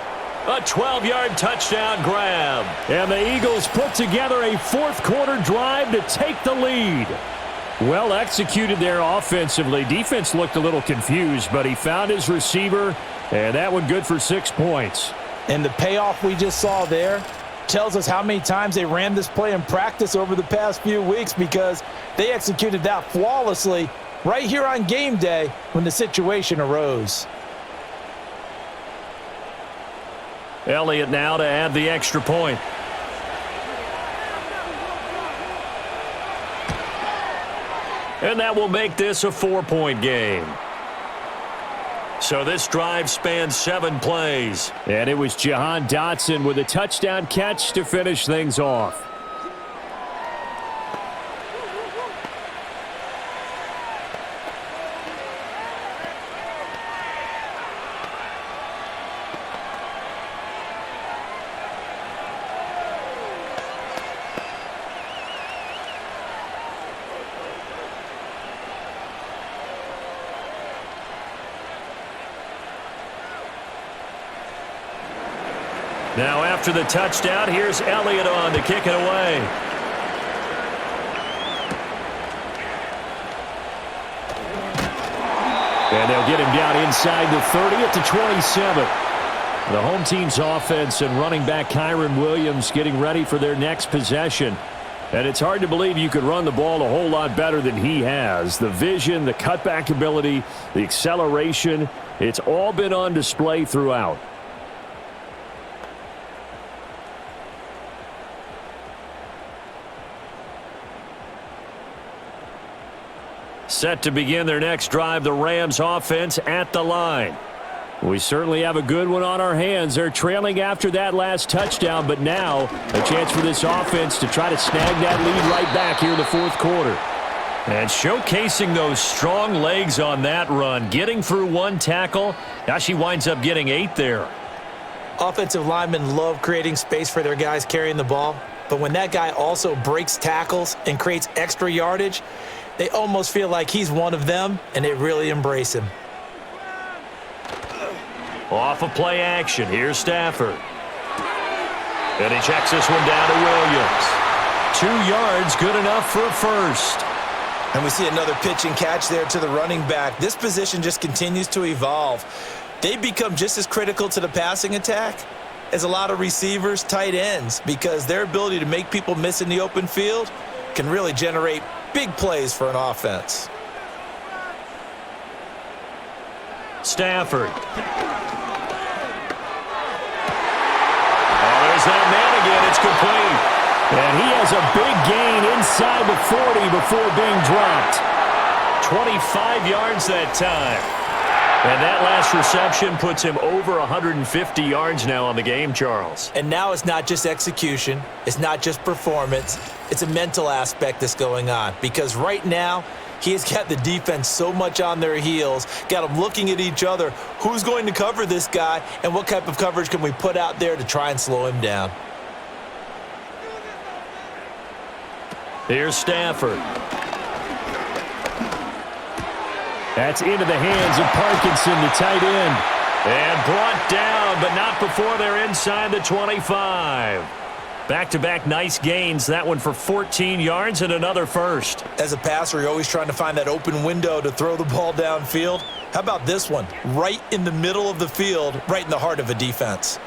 A 12-yard touchdown grab. And the Eagles put together a fourth-quarter drive to take the lead. Well executed there offensively. Defense looked a little confused, but he found his receiver, and that one good for 6 points. And the payoff we just saw there tells us how many times they ran this play in practice over the past few weeks, because they executed that flawlessly right here on game day when the situation arose. Elliott now to add the extra point. And that will make this a 4-point game. So this drive spans 7 plays. And it was Jahan Dotson with a touchdown catch to finish things off. Now after the touchdown, here's Elliott on to kick it away. And they'll get him down inside the 30 at the 27. The home team's offense and running back Kyron Williams getting ready for their next possession. And it's hard to believe you could run the ball a whole lot better than he has. The vision, the cutback ability, the acceleration, it's all been on display throughout. Set to begin their next drive, the Rams offense at the line. We certainly have a good one on our hands. They're trailing after that last touchdown, but now a chance for this offense to try to snag that lead right back here in the 4th quarter. And showcasing those strong legs on that run, getting through 1 tackle. Now she winds up getting 8 there. Offensive linemen love creating space for their guys carrying the ball, but when that guy also breaks tackles and creates extra yardage, they almost feel like he's one of them, and they really embrace him. Off of play action, here's Stafford. And he checks this one down to Williams. 2 yards, good enough for a first. And we see another pitch and catch there to the running back. This position just continues to evolve. They become just as critical to the passing attack as a lot of receivers, tight ends, because their ability to make people miss in the open field can really generate big plays for an offense. Stafford. Oh, there's that man again. It's complete. And he has a big gain inside the 40 before being dropped. 25 yards that time. And that last reception puts him over 150 yards now on the game, Charles. And now it's not just execution. It's not just performance. It's a mental aspect that's going on, because right now he's got the defense so much on their heels, got them looking at each other. Who's going to cover this guy, and what type of coverage can we put out there to try and slow him down? Here's Stafford. That's into the hands of Parkinson, the tight end. And brought down, but not before they're inside the 25. Back-to-back nice gains. That one for 14 yards and another first. As a passer, you're always trying to find that open window to throw the ball downfield. How about this one? Right in the middle of the field, right in the heart of a defense.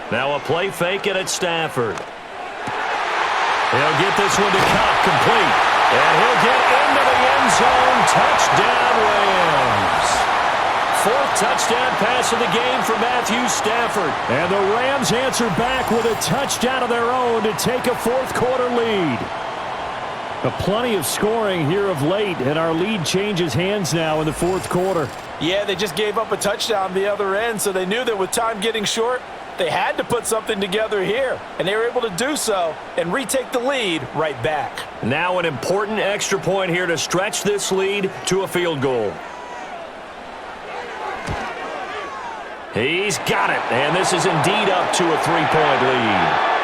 Now a play fake it at Stafford. He'll get this one to Cobb, complete. And he'll get into the end zone. Touchdown, Rams. 4th touchdown pass of the game for Matthew Stafford. And the Rams answer back with a touchdown of their own to take a 4th quarter lead. Plenty of scoring here of late, and our lead changes hands now in the fourth quarter. Yeah, they just gave up a touchdown the other end, so they knew that with time getting short, they had to put something together here, and they were able to do so and retake the lead right back. Now an important extra point here to stretch this lead to a field goal. He's got it, and this is indeed up to a 3-point lead.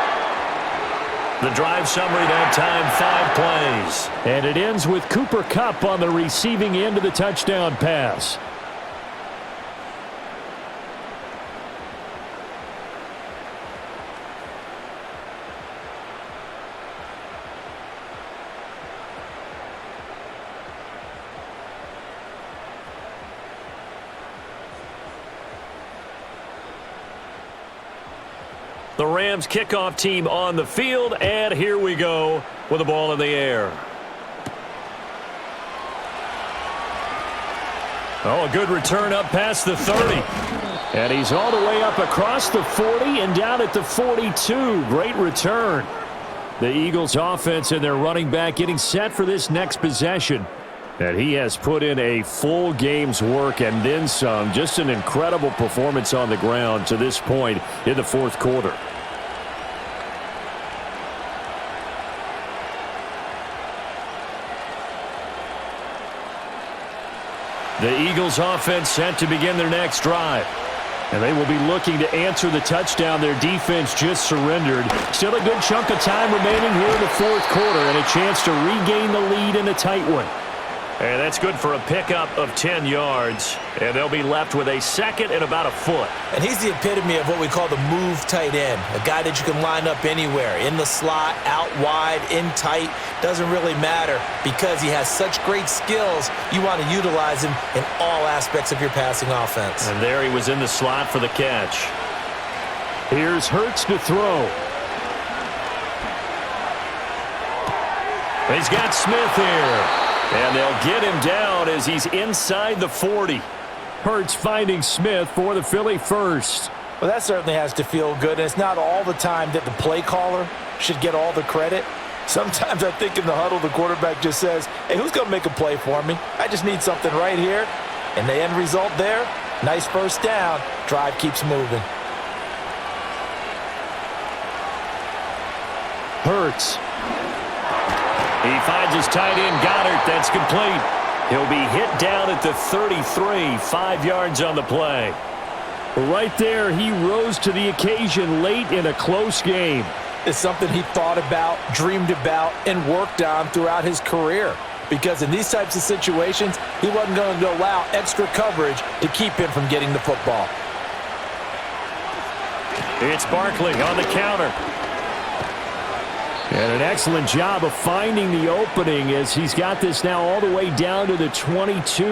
The drive summary that time, 5 plays. And it ends with Cooper Kupp on the receiving end of the touchdown pass. The Rams kickoff team on the field, and here we go with the ball in the air. Oh, a good return up past the 30. And he's all the way up across the 40 and down at the 42. Great return. The Eagles offense and their running back getting set for this next possession. And he has put in a full game's work and then some. Just an incredible performance on the ground to this point in the fourth quarter. The Eagles offense set to begin their next drive. And they will be looking to answer the touchdown their defense just surrendered. Still a good chunk of time remaining here in the fourth quarter and a chance to regain the lead in a tight one. And that's good for a pickup of 10 yards. And they'll be left with a second and about a foot. And he's the epitome of what we call the move tight end. A guy that you can line up anywhere. In the slot, out wide, in tight. Doesn't really matter because he has such great skills. You want to utilize him in all aspects of your passing offense. And there he was in the slot for the catch. Here's Hurts to throw. He's got Smith here. And they'll get him down as he's inside the 40. Hurts finding Smith for the Philly first. Well, that certainly has to feel good. And it's not all the time that the play caller should get all the credit. Sometimes I think in the huddle, the quarterback just says, hey, who's going to make a play for me? I just need something right here. And the end result there, nice first down. Drive keeps moving. Hurts. He finds his tight end, Goddard. That's complete. He'll be hit down at the 33, 5 yards on the play. Right there, he rose to the occasion late in a close game. It's something he thought about, dreamed about, and worked on throughout his career. Because in these types of situations, he wasn't going to allow extra coverage to keep him from getting the football. It's Barkley on the counter. And an excellent job of finding the opening as he's got this now all the way down to the 22.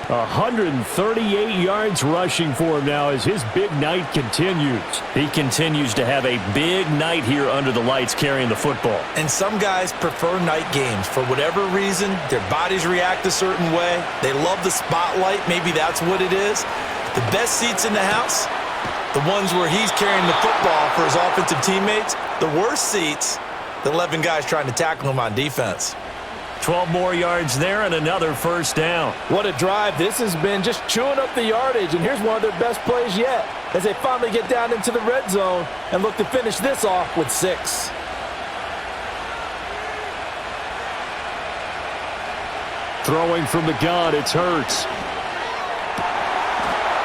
138 yards rushing for him now as his big night continues. He continues to have a big night here under the lights carrying the football. And some guys prefer night games. For whatever reason, their bodies react a certain way. They love the spotlight. Maybe that's what it is. The best seats in the house, the ones where he's carrying the football for his offensive teammates. The worst seats, the 11 guys trying to tackle him on defense. 12 more yards there and another first down. What a drive this has been, just chewing up the yardage. And here's one of their best plays yet as they finally get down into the red zone and look to finish this off with 6. Throwing from the gun, it's Hurts.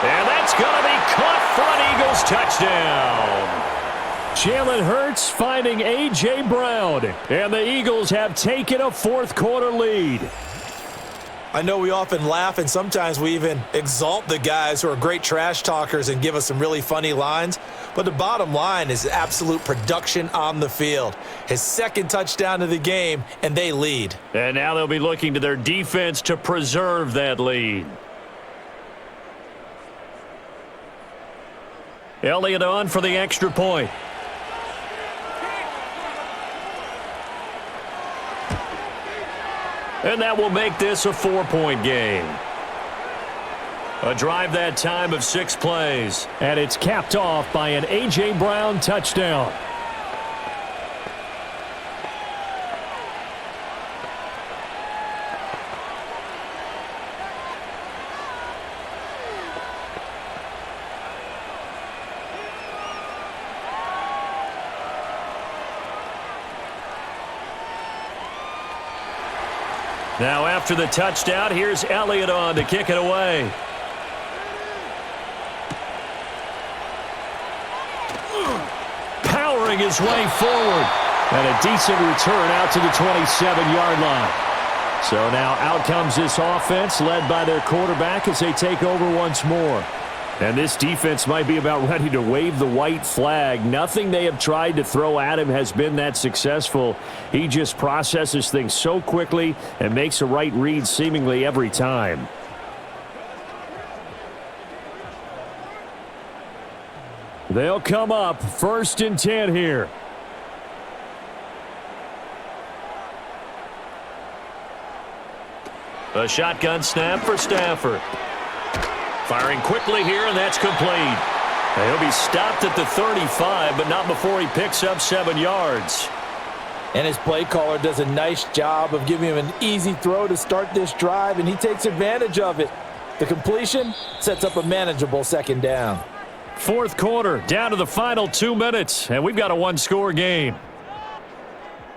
And that's going to be caught for an Eagles touchdown. Jalen Hurts finding A.J. Brown, and the Eagles have taken a fourth quarter lead. I know we often laugh, and sometimes we even exalt the guys who are great trash talkers and give us some really funny lines, but the bottom line is absolute production on the field. His second touchdown of the game, and they lead. And now they'll be looking to their defense to preserve that lead. Elliott on for the extra point. And that will make this a 4-point game. A drive that time of 6 plays. And it's capped off by an A.J. Brown touchdown. Now after the touchdown, here's Elliott on to kick it away. Powering his way forward. And a decent return out to the 27-yard line. So now out comes this offense led by their quarterback as they take over once more. And this defense might be about ready to wave the white flag. Nothing they have tried to throw at him has been that successful. He just processes things so quickly and makes a right read seemingly every time. They'll come up 1st and 10 here. A shotgun snap for Stafford. Firing quickly here, and that's complete. He'll be stopped at the 35, but not before he picks up 7 yards. And his play caller does a nice job of giving him an easy throw to start this drive, and he takes advantage of it. The completion sets up a manageable 2nd down. 4th quarter, down to the final 2 minutes, and we've got a one-score game.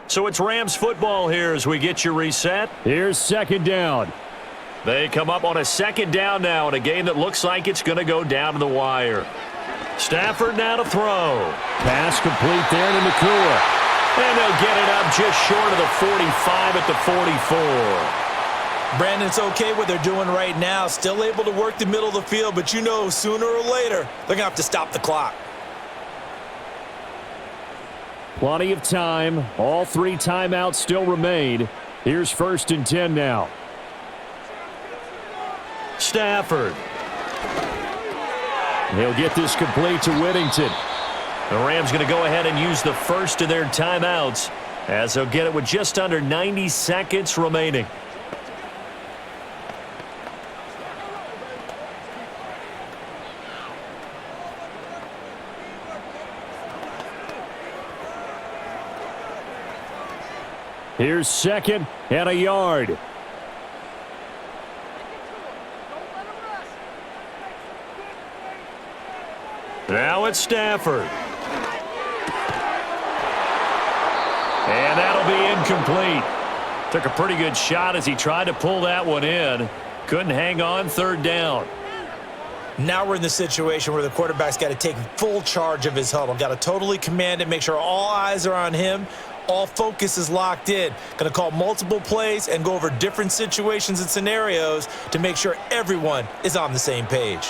So it's Rams football here as we get you reset. Here's 2nd down. They come up on a 2nd down now in a game that looks like it's going to go down to the wire. Stafford now to throw. Pass complete there to Nakua. And they'll get it up just short of the 45 at the 44. Brandon, it's okay what they're doing right now. Still able to work the middle of the field, but you know sooner or later they're going to have to stop the clock. Plenty of time. All 3 timeouts still remain. Here's 1st and 10 now. Stafford. He'll get this complete to Whittington. The Rams going to go ahead and use the first of their timeouts as they'll get it with just under 90 seconds remaining. Here's 2nd and a yard. Now it's Stafford. And that'll be incomplete. Took a pretty good shot as he tried to pull that one in. Couldn't hang on 3rd down. Now we're in the situation where the quarterback's got to take full charge of his huddle. Got to totally command it, make sure all eyes are on him. All focus is locked in. Going to call multiple plays and go over different situations and scenarios to make sure everyone is on the same page.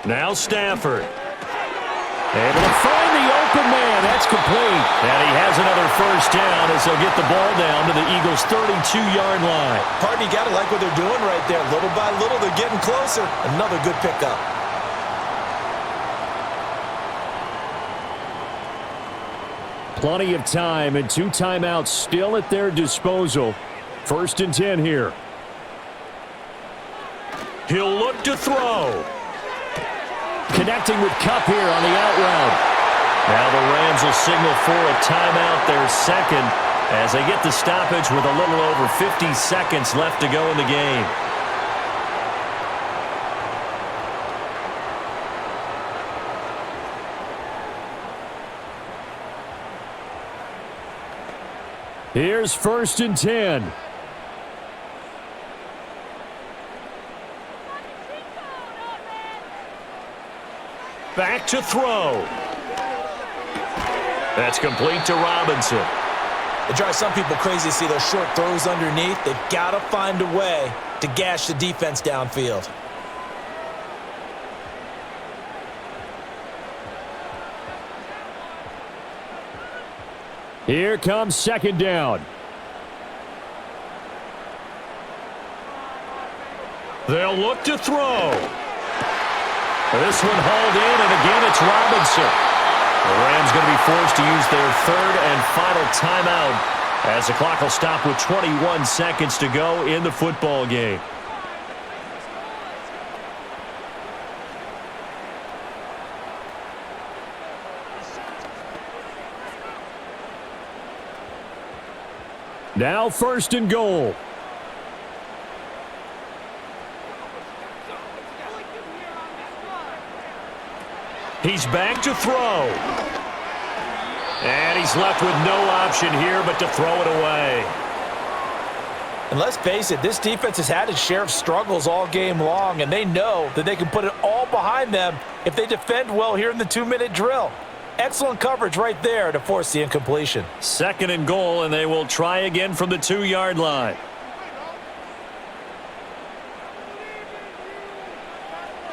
Now Stafford. Able to find the open man. That's complete. And he has another 1st down as they'll get the ball down to the Eagles' 32-yard line. Partner, you got to like what they're doing right there. Little by little, they're getting closer. Another good pickup. Plenty of time and 2 timeouts still at their disposal. 1st and 10 here. He'll look to throw. Connecting with Kupp here on the out route. Now the Rams will signal for a timeout, their 2nd, as they get the stoppage with a little over 50 seconds left to go in the game. Here's 1st and 10. Back to throw. That's complete to Robinson. It drives some people crazy to see those short throws underneath. They've got to find a way to gash the defense downfield. Here comes 2nd down. They'll look to throw. This one hauled in, and again it's Robinson. The Rams going to be forced to use their 3rd and final timeout as the clock will stop with 21 seconds to go in the football game. Now 1st and goal. He's back to throw. And he's left with no option here but to throw it away. And let's face it, this defense has had its share of struggles all game long, and they know that they can put it all behind them if they defend well here in the 2-minute drill. Excellent coverage right there to force the incompletion. 2nd and goal, and they will try again from the 2-yard line.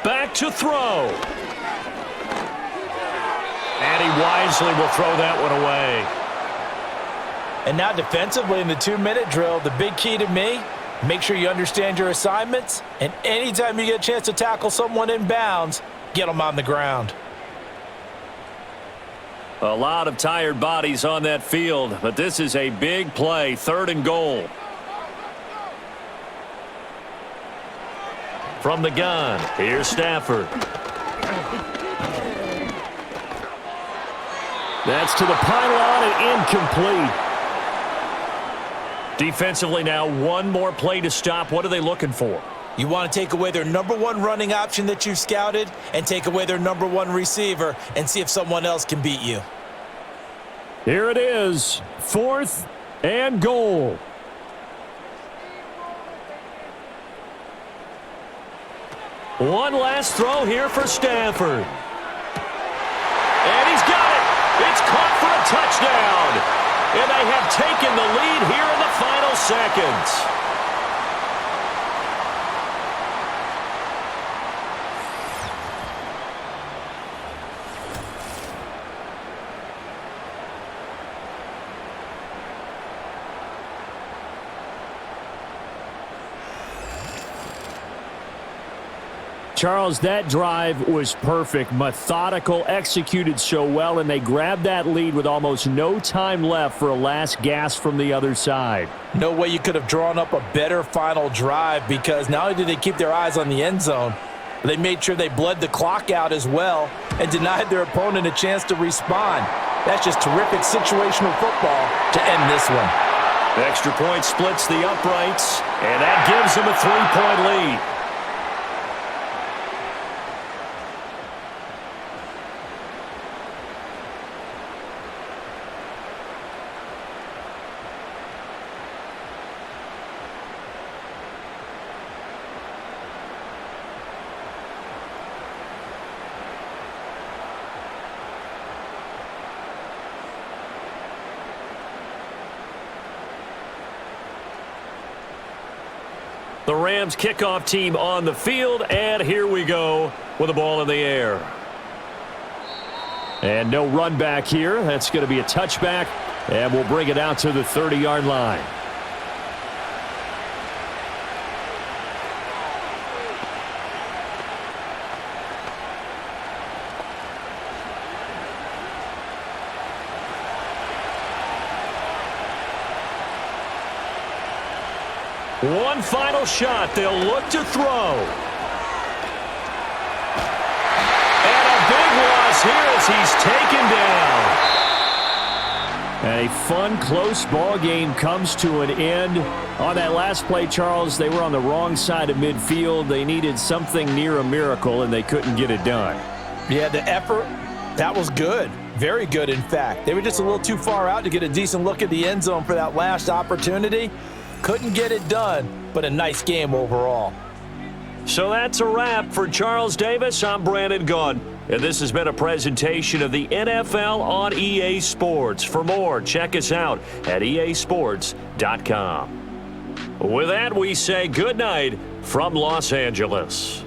Back to throw. And he wisely will throw that one away. And now defensively in the 2-minute drill, the big key to me, make sure you understand your assignments, and anytime you get a chance to tackle someone in bounds, get them on the ground. A lot of tired bodies on that field, but this is a big play, 3rd and goal. From the gun, here's Stafford. That's to the pylon and incomplete. Defensively now, one more play to stop. What are they looking for? You want to take away their #1 running option that you've scouted and take away their #1 receiver and see if someone else can beat you. Here it is, 4th and goal. One last throw here for Stafford. And he's got it. It's caught for a touchdown. And they have taken the lead here in the final seconds. Charles, that drive was perfect, methodical, executed so well, and they grabbed that lead with almost no time left for a last gasp from the other side. No way you could have drawn up a better final drive, because not only did they keep their eyes on the end zone, they made sure they bled the clock out as well and denied their opponent a chance to respond. That's just terrific situational football to end this one. The extra point splits the uprights, and that gives them a 3-point lead. The Rams kickoff team on the field, and here we go with the ball in the air. And no run back here. That's going to be a touchback, and we'll bring it out to the 30-yard line. One final shot. They'll look to throw. And a big loss here as he's taken down. And a fun, close ball game comes to an end. On that last play, Charles, they were on the wrong side of midfield. They needed something near a miracle, and they couldn't get it done. Yeah, the effort, that was good. Very good, in fact. They were just a little too far out to get a decent look at the end zone for that last opportunity. Couldn't get it done, but a nice game overall. So that's a wrap for Charles Davis. I'm Brandon Gunn, and this has been a presentation of the NFL on EA Sports. For more, check us out at easports.com. With that, we say good night from Los Angeles.